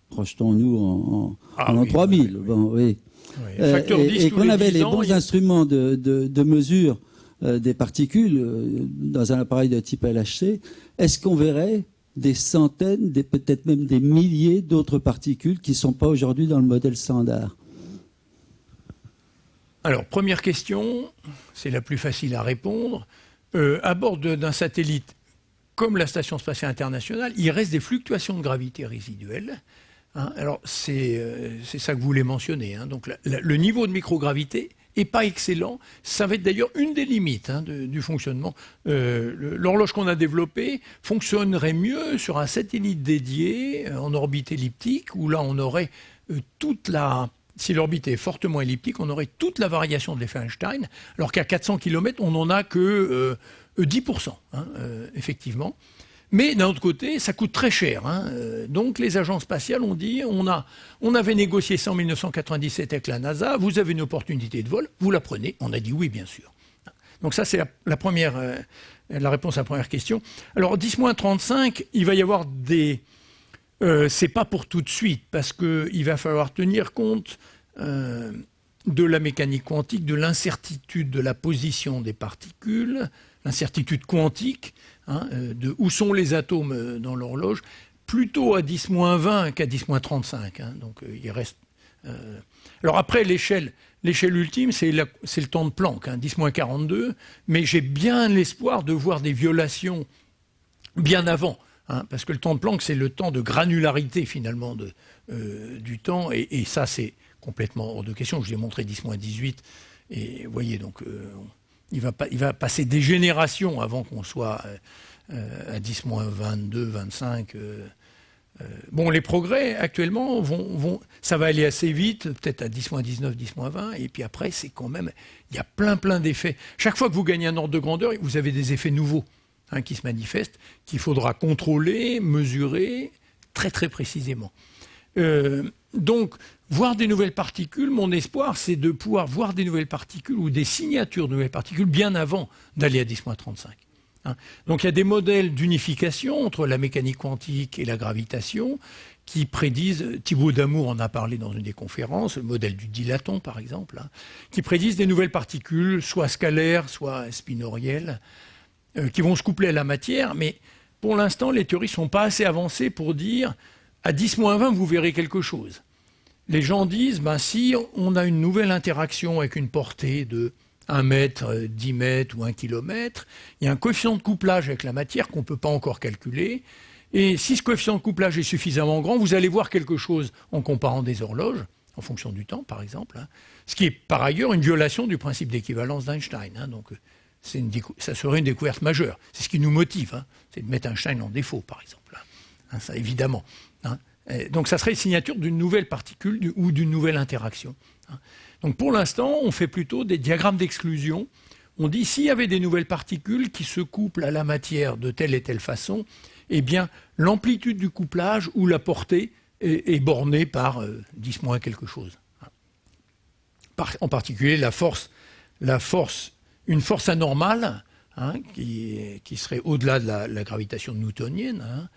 projetons-nous en oui, 3000, oui. Bon, oui. Oui, facteur 10 et qu'on avait les ans, bons instruments de mesure des particules dans un appareil de type LHC, est-ce qu'on verrait des centaines, peut-être même des milliers d'autres particules qui ne sont pas aujourd'hui dans le modèle standard? Alors, première question, c'est la plus facile à répondre. À bord d'un satellite comme la Station spatiale internationale, il reste des fluctuations de gravité résiduelles. Hein, alors, c'est ça que vous voulez mentionner. Hein. Donc, le niveau de microgravité n'est pas excellent. Ça va être d'ailleurs une des limites hein, du fonctionnement. L'horloge qu'on a développée fonctionnerait mieux sur un satellite dédié en orbite elliptique, où là, on aurait toute la... Si l'orbite est fortement elliptique, on aurait toute la variation de l'effet Einstein, alors qu'à 400 km, on n'en a que 10%, hein, effectivement. Mais d'un autre côté, ça coûte très cher. Hein. Donc les agences spatiales ont dit, on avait négocié ça en 1997 avec la NASA, vous avez une opportunité de vol, vous la prenez. On a dit oui, bien sûr. Donc ça, c'est la réponse à la première question. Alors 10-35, il va y avoir des... c'est pas pour tout de suite, parce qu'il va falloir tenir compte de la mécanique quantique, de l'incertitude de la position des particules, l'incertitude quantique, hein, de où sont les atomes dans l'horloge, plutôt à 10-20 qu'à 10-35. Hein, donc il reste. Alors après, l'échelle ultime, c'est le temps de Planck, hein, 10-42, mais j'ai bien l'espoir de voir des violations bien avant. Hein, parce que le temps de Planck, c'est le temps de granularité finalement du temps, et ça c'est complètement hors de question. Je vous ai montré 10-18, et vous voyez, donc il va passer des générations avant qu'on soit à 10-22, 25. Bon, les progrès actuellement ça va aller assez vite, peut-être à 10-19, 10-20, et puis après c'est quand même, il y a plein d'effets. Chaque fois que vous gagnez un ordre de grandeur, vous avez des effets nouveaux. Hein, qui se manifestent, qu'il faudra contrôler, mesurer très très précisément. Donc, voir des nouvelles particules, mon espoir, c'est de pouvoir voir des nouvelles particules ou des signatures de nouvelles particules bien avant d'aller à 10-35. Hein. Donc, il y a des modèles d'unification entre la mécanique quantique et la gravitation qui prédisent, Thibaut Damour en a parlé dans une des conférences, le modèle du dilaton par exemple, hein, qui prédisent des nouvelles particules, soit scalaires, soit spinorielles, qui vont se coupler à la matière, mais pour l'instant, les théories ne sont pas assez avancées pour dire à 10-20, vous verrez quelque chose. Les gens disent, ben, si on a une nouvelle interaction avec une portée de 1 mètre, 10 mètres ou 1 kilomètre, il y a un coefficient de couplage avec la matière qu'on ne peut pas encore calculer, et si ce coefficient de couplage est suffisamment grand, vous allez voir quelque chose en comparant des horloges, en fonction du temps par exemple, hein, ce qui est par ailleurs une violation du principe d'équivalence d'Einstein. Hein, donc, ça serait une découverte majeure. C'est ce qui nous motive, hein, c'est de mettre Einstein en défaut, par exemple. Hein, ça, évidemment. Hein. Donc ça serait une signature d'une nouvelle particule ou d'une nouvelle interaction. Hein. Donc pour l'instant, on fait plutôt des diagrammes d'exclusion. On dit s'il y avait des nouvelles particules qui se couplent à la matière de telle et telle façon, eh bien l'amplitude du couplage ou la portée est bornée par 10 moins quelque chose. Hein. En particulier la force, une force anormale, hein, qui serait au-delà de la gravitation newtonienne, hein,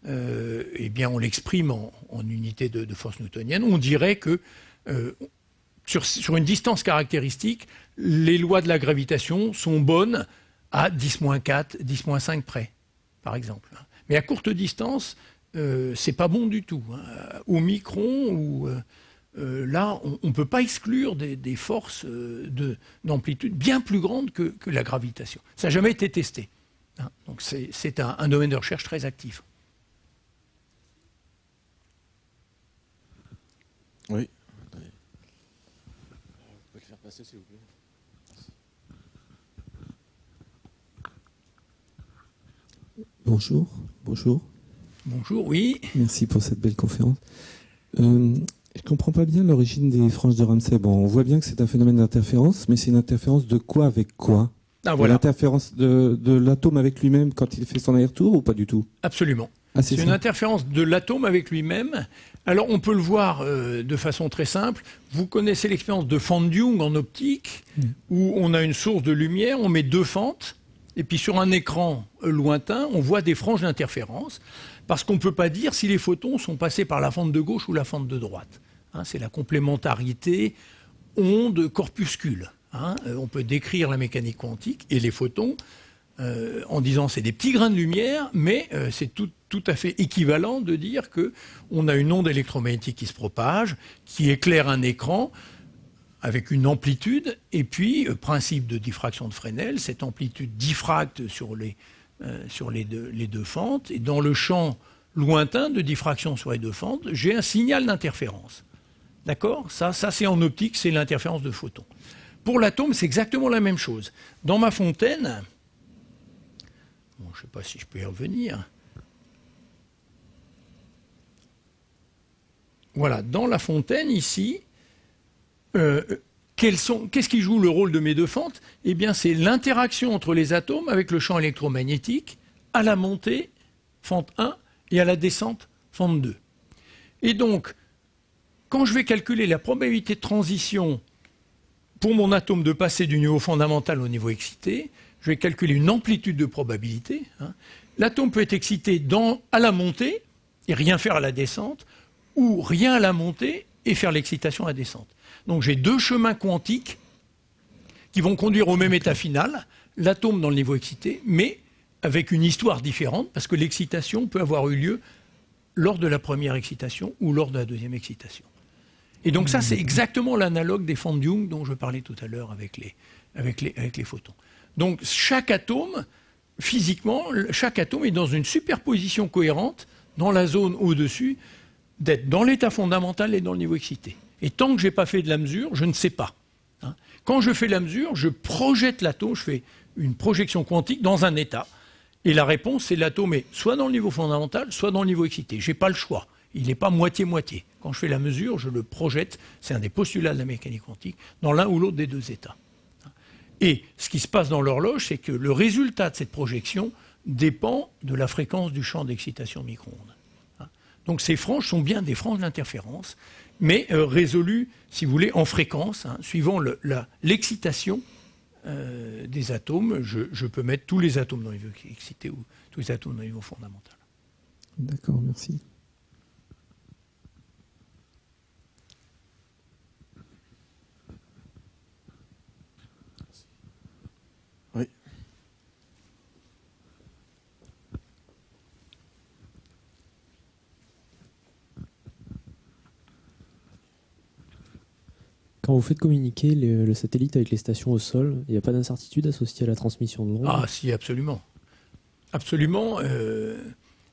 eh bien on l'exprime en unité de force newtonienne. On dirait que sur une distance caractéristique, les lois de la gravitation sont bonnes à 10-4, 10-5 près, par exemple. Mais à courte distance, c'est pas bon du tout. Hein. Au micron, là, on ne peut pas exclure des forces d'amplitude bien plus grandes que la gravitation. Ça n'a jamais été testé. Hein. Donc c'est un domaine de recherche très actif. Oui. Vous pouvez le faire passer, s'il vous plaît. Bonjour. Bonjour. Bonjour, oui. Merci pour cette belle conférence. Je ne comprends pas bien l'origine des franges de Ramsay. Bon, on voit bien que c'est un phénomène d'interférence, mais c'est une interférence de quoi avec quoi? Ah, voilà. L'interférence de l'atome avec lui-même quand il fait son aller-retour ou pas du tout? Absolument. Ah, c'est une interférence de l'atome avec lui-même. Alors on peut le voir de façon très simple. Vous connaissez l'expérience de fente Young en optique, où on a une source de lumière, on met deux fentes, et puis sur un écran lointain, on voit des franges d'interférence, parce qu'on ne peut pas dire si les photons sont passés par la fente de gauche ou la fente de droite. Hein, c'est la complémentarité onde-corpuscule. Hein. On peut décrire la mécanique quantique et les photons en disant c'est des petits grains de lumière, mais c'est tout à fait équivalent de dire qu'on a une onde électromagnétique qui se propage, qui éclaire un écran avec une amplitude, et puis, principe de diffraction de Fresnel, cette amplitude diffracte sur les deux fentes, et dans le champ lointain de diffraction sur les deux fentes, j'ai un signal d'interférence. D'accord ? Ça c'est en optique, c'est l'interférence de photons. Pour l'atome, c'est exactement la même chose. Dans ma fontaine, bon, je ne sais pas si je peux y revenir. Voilà, dans la fontaine, ici, qu'est-ce qui joue le rôle de mes deux fentes? Eh bien, c'est l'interaction entre les atomes avec le champ électromagnétique à la montée, fente 1, et à la descente, fente 2. Et donc, quand je vais calculer la probabilité de transition pour mon atome de passer du niveau fondamental au niveau excité, je vais calculer une amplitude de probabilité. Hein. L'atome peut être excité à la montée et rien faire à la descente, ou rien à la montée et faire l'excitation à la descente. Donc j'ai deux chemins quantiques qui vont conduire au même état final, l'atome dans le niveau excité, mais avec une histoire différente, parce que l'excitation peut avoir eu lieu lors de la première excitation ou lors de la deuxième excitation. Et donc ça, c'est exactement l'analogue des fentes Young dont je parlais tout à l'heure avec les photons. Donc chaque atome, physiquement, chaque atome est dans une superposition cohérente dans la zone au-dessus, d'être dans l'état fondamental et dans le niveau excité. Et tant que je n'ai pas fait de la mesure, je ne sais pas. Hein. Quand je fais la mesure, je projette l'atome, je fais une projection quantique dans un état. Et la réponse, c'est l'atome est soit dans le niveau fondamental, soit dans le niveau excité. Je n'ai pas le choix. Il n'est pas moitié-moitié. Quand je fais la mesure, je le projette, c'est un des postulats de la mécanique quantique, dans l'un ou l'autre des deux états. Et ce qui se passe dans l'horloge, c'est que le résultat de cette projection dépend de la fréquence du champ d'excitation micro-ondes. Donc ces franges sont bien des franges d'interférence, mais résolues, si vous voulez, en fréquence, hein, suivant l'excitation des atomes. Je peux mettre tous les atomes dans le niveau excité ou tous les atomes dans le niveau fondamental. D'accord, merci. Oui. Quand vous faites communiquer le satellite avec les stations au sol, il n'y a pas d'incertitude associée à la transmission de l'onde? Ah si, absolument. Absolument.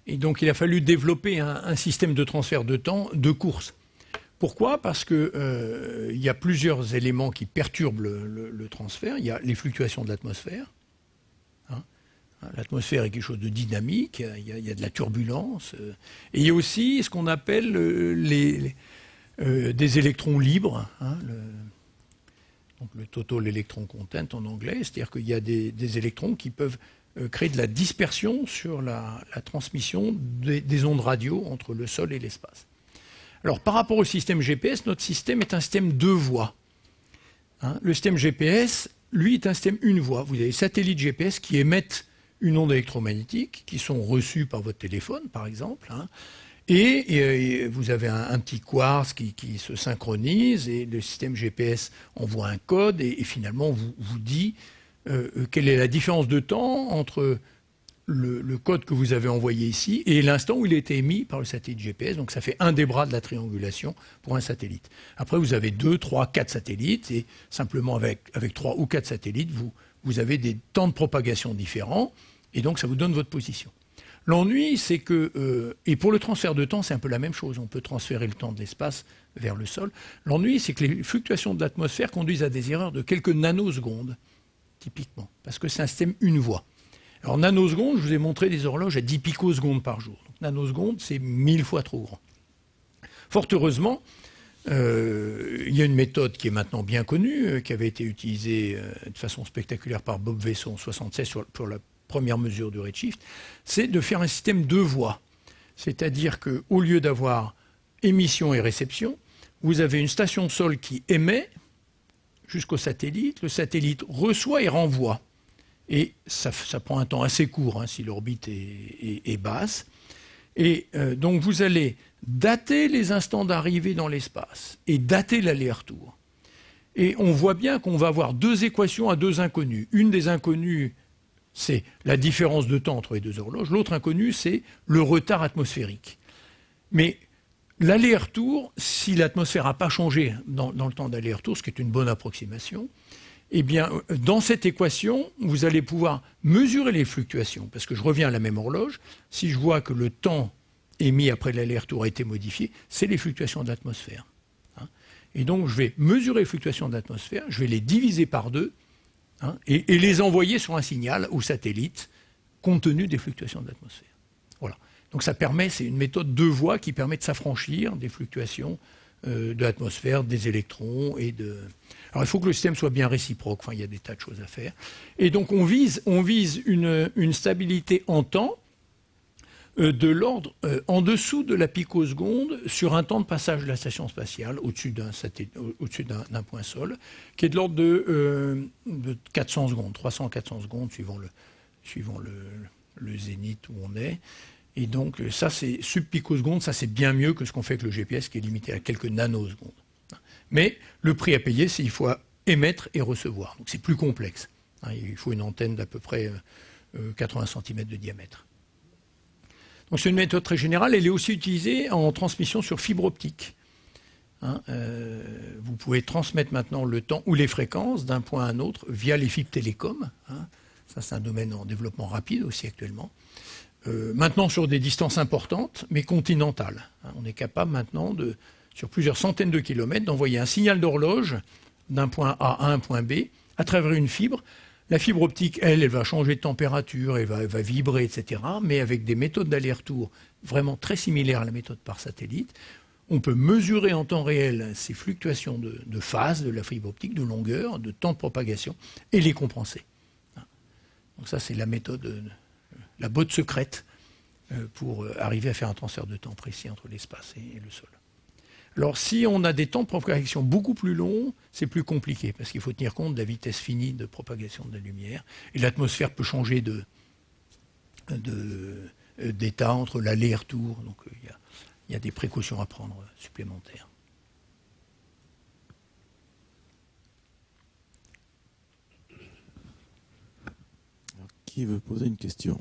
Et donc il a fallu développer un système de transfert de temps de course. Pourquoi? Parce que il y a plusieurs éléments qui perturbent le transfert. Il y a les fluctuations de l'atmosphère. Hein. L'atmosphère est quelque chose de dynamique, il y a de la turbulence. Et il y a aussi ce qu'on appelle des électrons libres, hein, donc le total electron content en anglais, c'est-à-dire qu'il y a des électrons qui peuvent créer de la dispersion sur la transmission des ondes radio entre le sol et l'espace. Alors par rapport au système GPS, notre système est un système deux voies. Hein, le système GPS lui, est un système une voie. Vous avez des satellites GPS qui émettent une onde électromagnétique, qui sont reçus par votre téléphone, par exemple, hein, et vous avez un petit quartz qui se synchronise, et le système GPS envoie un code, et finalement vous dit quelle est la différence de temps entre le code que vous avez envoyé ici et l'instant où il a été émis par le satellite GPS. Donc ça fait un des bras de la triangulation pour un satellite. Après, vous avez 2, 3, 4 satellites, et simplement avec 3 ou 4 satellites, vous avez des temps de propagation différents, et donc ça vous donne votre position. L'ennui, c'est que, et pour le transfert de temps, c'est un peu la même chose. On peut transférer le temps de l'espace vers le sol. L'ennui, c'est que les fluctuations de l'atmosphère conduisent à des erreurs de quelques nanosecondes, typiquement, parce que c'est un système une voie. Alors, nanosecondes, je vous ai montré des horloges à 10 picosecondes par jour. Donc, nanosecondes, c'est 1000 fois trop grand. Fort heureusement, il y a une méthode qui est maintenant bien connue, qui avait été utilisée de façon spectaculaire par Bob Wesson en 1976 pour la première mesure du redshift, c'est de faire un système deux voies. C'est-à-dire qu'au lieu d'avoir émission et réception, vous avez une station sol qui émet jusqu'au satellite, le satellite reçoit et renvoie. Et ça prend un temps assez court, hein, si l'orbite est basse. Et donc vous allez dater les instants d'arrivée dans l'espace et dater l'aller-retour. Et on voit bien qu'on va avoir deux équations à deux inconnus. Une des inconnues, c'est la différence de temps entre les deux horloges. L'autre inconnu, c'est le retard atmosphérique. Mais l'aller-retour, si l'atmosphère n'a pas changé dans le temps d'aller-retour, ce qui est une bonne approximation, eh bien, dans cette équation, vous allez pouvoir mesurer les fluctuations. Parce que je reviens à la même horloge. Si je vois que le temps émis après l'aller-retour a été modifié, c'est les fluctuations de l'atmosphère. Hein. Et donc, je vais mesurer les fluctuations de l'atmosphère, je vais les diviser par deux, hein, et les envoyer sur un signal au satellite compte tenu des fluctuations de l'atmosphère. Voilà. Donc ça permet, c'est une méthode deux voies qui permet de s'affranchir des fluctuations de l'atmosphère, des électrons et de... Alors il faut que le système soit bien réciproque, enfin il y a des tas de choses à faire. Et donc on vise une stabilité en temps de l'ordre en dessous de la picoseconde sur un temps de passage de la station spatiale au-dessus d'un point sol, qui est de l'ordre de 400 secondes, 300-400 secondes suivant le zénith où on est. Et donc ça c'est sub-picoseconde, ça c'est bien mieux que ce qu'on fait avec le GPS qui est limité à quelques nanosecondes. Mais le prix à payer, c'est qu'il faut émettre et recevoir. Donc c'est plus complexe. Il faut une antenne d'à peu près 80 cm de diamètre. Donc c'est une méthode très générale. Elle est aussi utilisée en transmission sur fibre optique. Vous pouvez transmettre maintenant le temps ou les fréquences d'un point à un autre via les fibres télécom. Ça c'est un domaine en développement rapide aussi actuellement. Maintenant sur des distances importantes, mais continentales. On est capable maintenant, sur plusieurs centaines de kilomètres, d'envoyer un signal d'horloge d'un point A à un point B à travers une fibre. La fibre optique, elle va changer de température, elle va vibrer, etc. Mais avec des méthodes d'aller-retour vraiment très similaires à la méthode par satellite, on peut mesurer en temps réel ces fluctuations de phase de la fibre optique, de longueur, de temps de propagation, et les compenser. Donc ça, c'est la méthode... la botte secrète pour arriver à faire un transfert de temps précis entre l'espace et le sol. Alors si on a des temps de propagation beaucoup plus longs, c'est plus compliqué, parce qu'il faut tenir compte de la vitesse finie de propagation de la lumière, et l'atmosphère peut changer d'état entre l'aller et retour, donc il y a des précautions à prendre supplémentaires. Alors, qui veut poser une question ?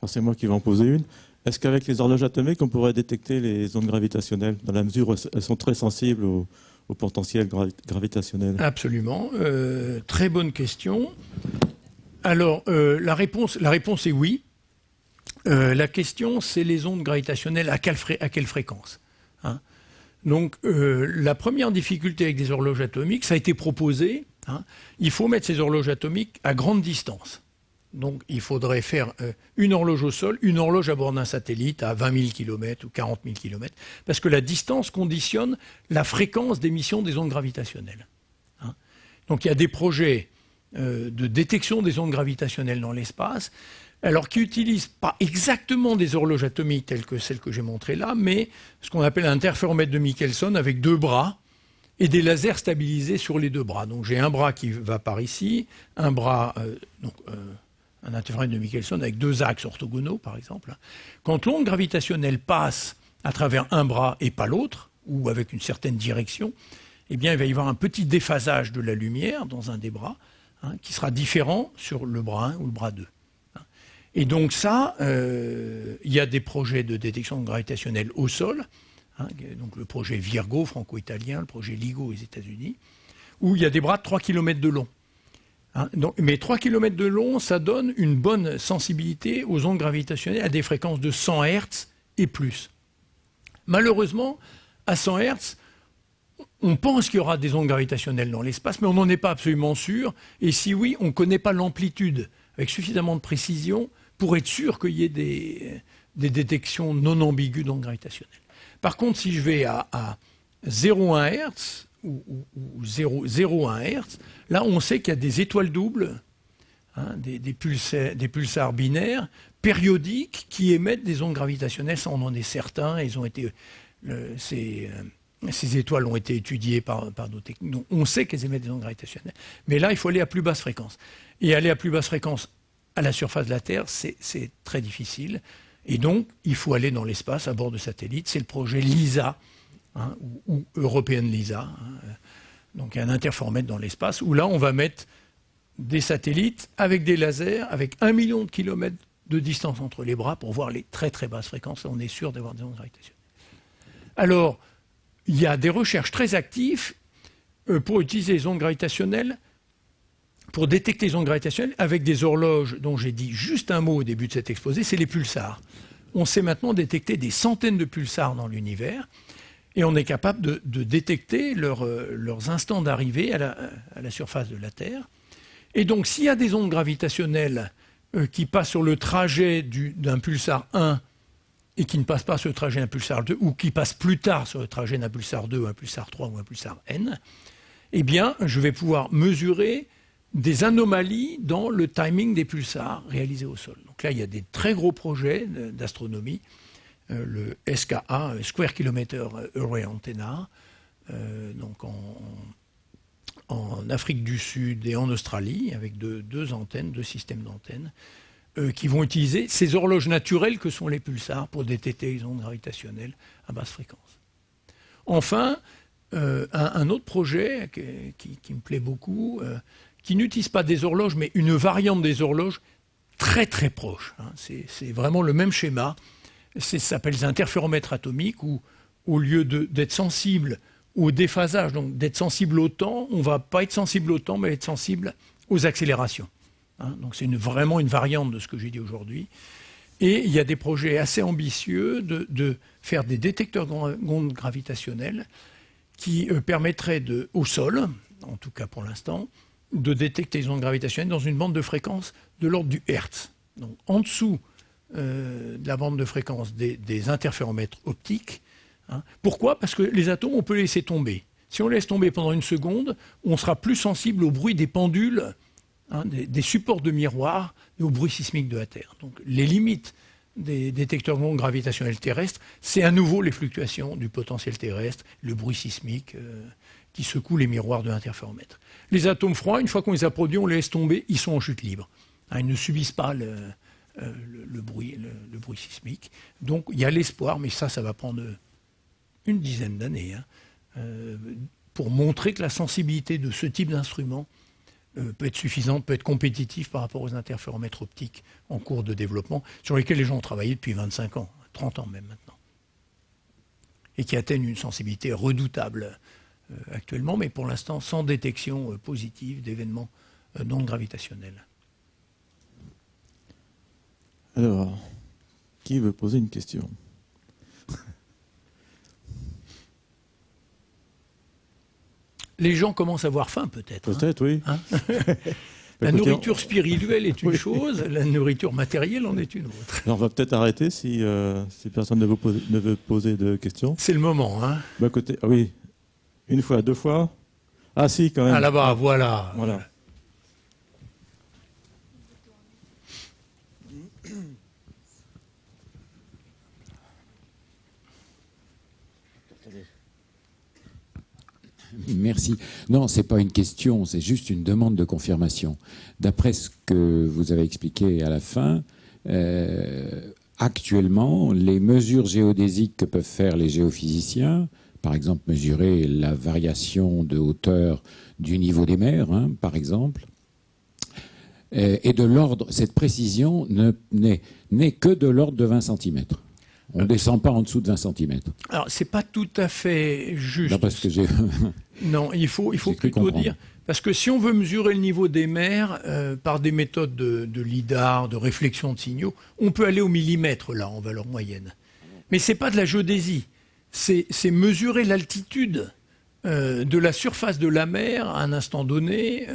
Alors c'est moi qui vais en poser une. Est-ce qu'avec les horloges atomiques, on pourrait détecter les ondes gravitationnelles, dans la mesure où elles sont très sensibles au potentiel gravitationnel? Absolument. Très bonne question. Alors, la réponse est oui. La question, c'est les ondes gravitationnelles à quelle fréquence, hein? Donc, la première difficulté avec des horloges atomiques, ça a été proposé. Il faut mettre ces horloges atomiques à grande distance. Donc il faudrait faire une horloge au sol, une horloge à bord d'un satellite à 20 000 km ou 40 000 km, parce que la distance conditionne la fréquence d'émission des ondes gravitationnelles. Donc il y a des projets de détection des ondes gravitationnelles dans l'espace. Alors qui n'utilisent pas exactement des horloges atomiques telles que celles que j'ai montrées là, mais ce qu'on appelle un interféromètre de Michelson avec 2 bras et des lasers stabilisés sur les 2 bras. Donc j'ai un bras qui va par ici, un bras, un interféromètre de Michelson avec 2 axes orthogonaux par exemple. Quand l'onde gravitationnelle passe à travers un bras et pas l'autre, ou avec une certaine direction, eh bien il va y avoir un petit déphasage de la lumière dans un des bras, qui sera différent sur le bras 1 ou le bras 2. Et donc ça, il y a des projets de détection gravitationnelle au sol, donc le projet Virgo franco-italien, le projet LIGO aux États-Unis, où il y a des bras de 3 km de long. Mais 3 km de long, ça donne une bonne sensibilité aux ondes gravitationnelles à des fréquences de 100 Hz et plus. Malheureusement, à 100 Hz, on pense qu'il y aura des ondes gravitationnelles dans l'espace, mais on n'en est pas absolument sûr. Et si oui, on ne connaît pas l'amplitude avec suffisamment de précision pour être sûr qu'il y ait des détections non ambiguës d'ondes gravitationnelles. Par contre, si je vais à 0,1 Hz ou 0,1 Hz, là on sait qu'il y a des étoiles doubles, des pulsars binaires périodiques qui émettent des ondes gravitationnelles. Ça, on en est certain. Ils ont été, ces étoiles ont été étudiées par nos techniques. Donc, on sait qu'elles émettent des ondes gravitationnelles. Mais là, il faut aller à plus basse fréquence. Et aller à plus basse fréquence à la surface de la Terre, c'est très difficile. Et donc, il faut aller dans l'espace à bord de satellites. C'est le projet LISA, ou European LISA. Donc, un interféromètre dans l'espace, où là, on va mettre des satellites avec des lasers, avec 1 million de kilomètres de distance entre les bras pour voir les très très basses fréquences. On est sûr d'avoir des ondes gravitationnelles. Alors, il y a des recherches très actives pour utiliser les ondes gravitationnelles, pour détecter les ondes gravitationnelles avec des horloges dont j'ai dit juste un mot au début de cet exposé, c'est les pulsars. On sait maintenant détecter des centaines de pulsars dans l'univers et on est capable de détecter leurs instants d'arrivée à la surface de la Terre. Et donc s'il y a des ondes gravitationnelles qui passent sur le trajet d'un pulsar 1 et qui ne passent pas sur le trajet d'un pulsar 2, ou qui passent plus tard sur le trajet d'un pulsar 2, un pulsar 3 ou un pulsar n, eh bien, je vais pouvoir mesurer des anomalies dans le timing des pulsars réalisés au sol. Donc là, il y a des très gros projets d'astronomie, le SKA, Square Kilometer Array Antenna, donc en Afrique du Sud et en Australie, avec deux antennes, 2 systèmes d'antennes, qui vont utiliser ces horloges naturelles que sont les pulsars pour détecter les ondes gravitationnelles à basse fréquence. Enfin, un autre projet qui me plaît beaucoup, qui n'utilise pas des horloges, mais une variante des horloges très très proche. C'est vraiment le même schéma. Ça s'appelle les interféromètres atomiques, où au lieu d'être sensible au déphasage, donc d'être sensible au temps, on ne va pas être sensible au temps, mais être sensible aux accélérations. Donc c'est vraiment une variante de ce que j'ai dit aujourd'hui. Et il y a des projets assez ambitieux de faire des détecteurs d'ondes gravitationnelles qui permettraient au sol, en tout cas pour l'instant, de détecter les ondes gravitationnelles dans une bande de fréquence de l'ordre du Hertz. Donc en dessous de la bande de fréquence des interféromètres optiques. Pourquoi ? Parce que les atomes, on peut les laisser tomber. Si on les laisse tomber pendant 1 seconde, on sera plus sensible au bruit des pendules, des supports de miroir et au bruit sismique de la Terre. Donc les limites des détecteurs d'ondes gravitationnelles terrestres, c'est à nouveau les fluctuations du potentiel terrestre, le bruit sismique qui secoue les miroirs de l'interféromètre. Les atomes froids, une fois qu'on les a produits, on les laisse tomber, ils sont en chute libre. Ils ne subissent pas le bruit sismique. Donc il y a l'espoir, mais ça va prendre une dizaine d'années, pour montrer que la sensibilité de ce type d'instrument peut être suffisante, peut être compétitive par rapport aux interféromètres optiques en cours de développement, sur lesquels les gens ont travaillé depuis 25 ans, 30 ans même maintenant, et qui atteignent une sensibilité redoutable actuellement, mais pour l'instant sans détection positive d'événements non gravitationnels. Alors, qui veut poser une question ? Les gens commencent à avoir faim, peut-être. Peut-être, oui. La nourriture spirituelle est une chose, la nourriture matérielle en est une autre. Alors, on va peut-être arrêter si personne ne veut poser de questions. C'est le moment. Écoutez, oui. 1 fois, 2 fois. Ah si, quand même. Ah là-bas, voilà. Merci. Non, c'est pas une question, c'est juste une demande de confirmation. D'après ce que vous avez expliqué à la fin, actuellement, les mesures géodésiques que peuvent faire les géophysiciens, par exemple mesurer la variation de hauteur du niveau des mers, hein, par exemple, est de l'ordre, cette précision n'est que de l'ordre de 20 cm. On ne descend pas en dessous de 20 cm. Alors, c'est pas tout à fait juste. Non, parce que j'ai... Non, il faut plutôt dire... Parce que si on veut mesurer le niveau des mers par des méthodes de lidar, de réflexion de signaux, on peut aller au millimètre, là, en valeur moyenne. Mais c'est pas de la géodésie. C'est mesurer l'altitude de la surface de la mer à un instant donné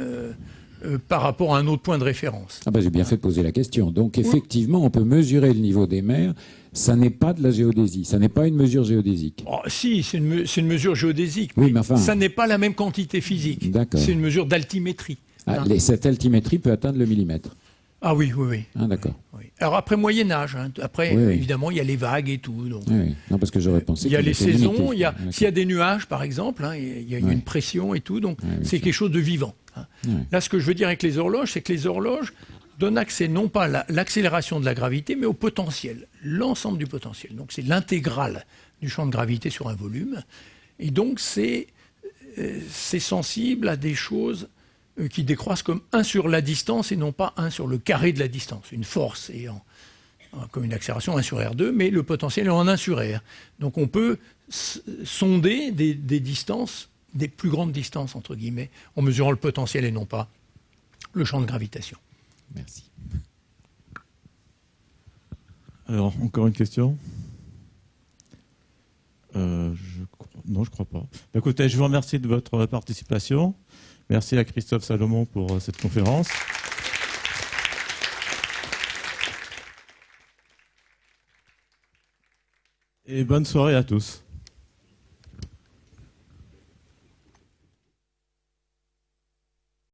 par rapport à un autre point de référence. Ah ben, j'ai bien fait de poser la question. Donc effectivement, on peut mesurer le niveau des mers. Ça n'est pas de la géodésie. Ça n'est pas une mesure géodésique. Oh, si, c'est une mesure géodésique. Oui, mais enfin... ça n'est pas la même quantité physique. D'accord. C'est une mesure d'altimétrie. Ah, cette altimétrie peut atteindre le millimètre. Ah oui, oui, oui. Ah, d'accord. Oui. Alors après Moyen-Âge, hein. Après, oui. évidemment, il y a les vagues et tout. Donc, Oui. Non, parce que j'aurais pensé... il y a les saisons, limité. s'il y a des nuages, par exemple, hein, il y a une pression et tout, donc c'est quelque chose de vivant. Hein. Là, ce que je veux dire avec les horloges, c'est que les horloges donnent accès non pas à l'accélération de la gravité, mais au potentiel, l'ensemble du potentiel. Donc c'est l'intégrale du champ de gravité sur un volume. Et donc c'est sensible à des choses qui décroissent comme 1 sur la distance et non pas 1 sur le carré de la distance. Une force est comme une accélération 1 sur R2, mais le potentiel est en 1 sur R. Donc on peut sonder des distances, des plus grandes distances, entre guillemets, en mesurant le potentiel et non pas le champ de gravitation. Merci. Alors, encore une question Non, je crois pas. Écoutez, je vous remercie de votre participation. Merci à Christophe Salomon pour cette conférence. Et bonne soirée à tous.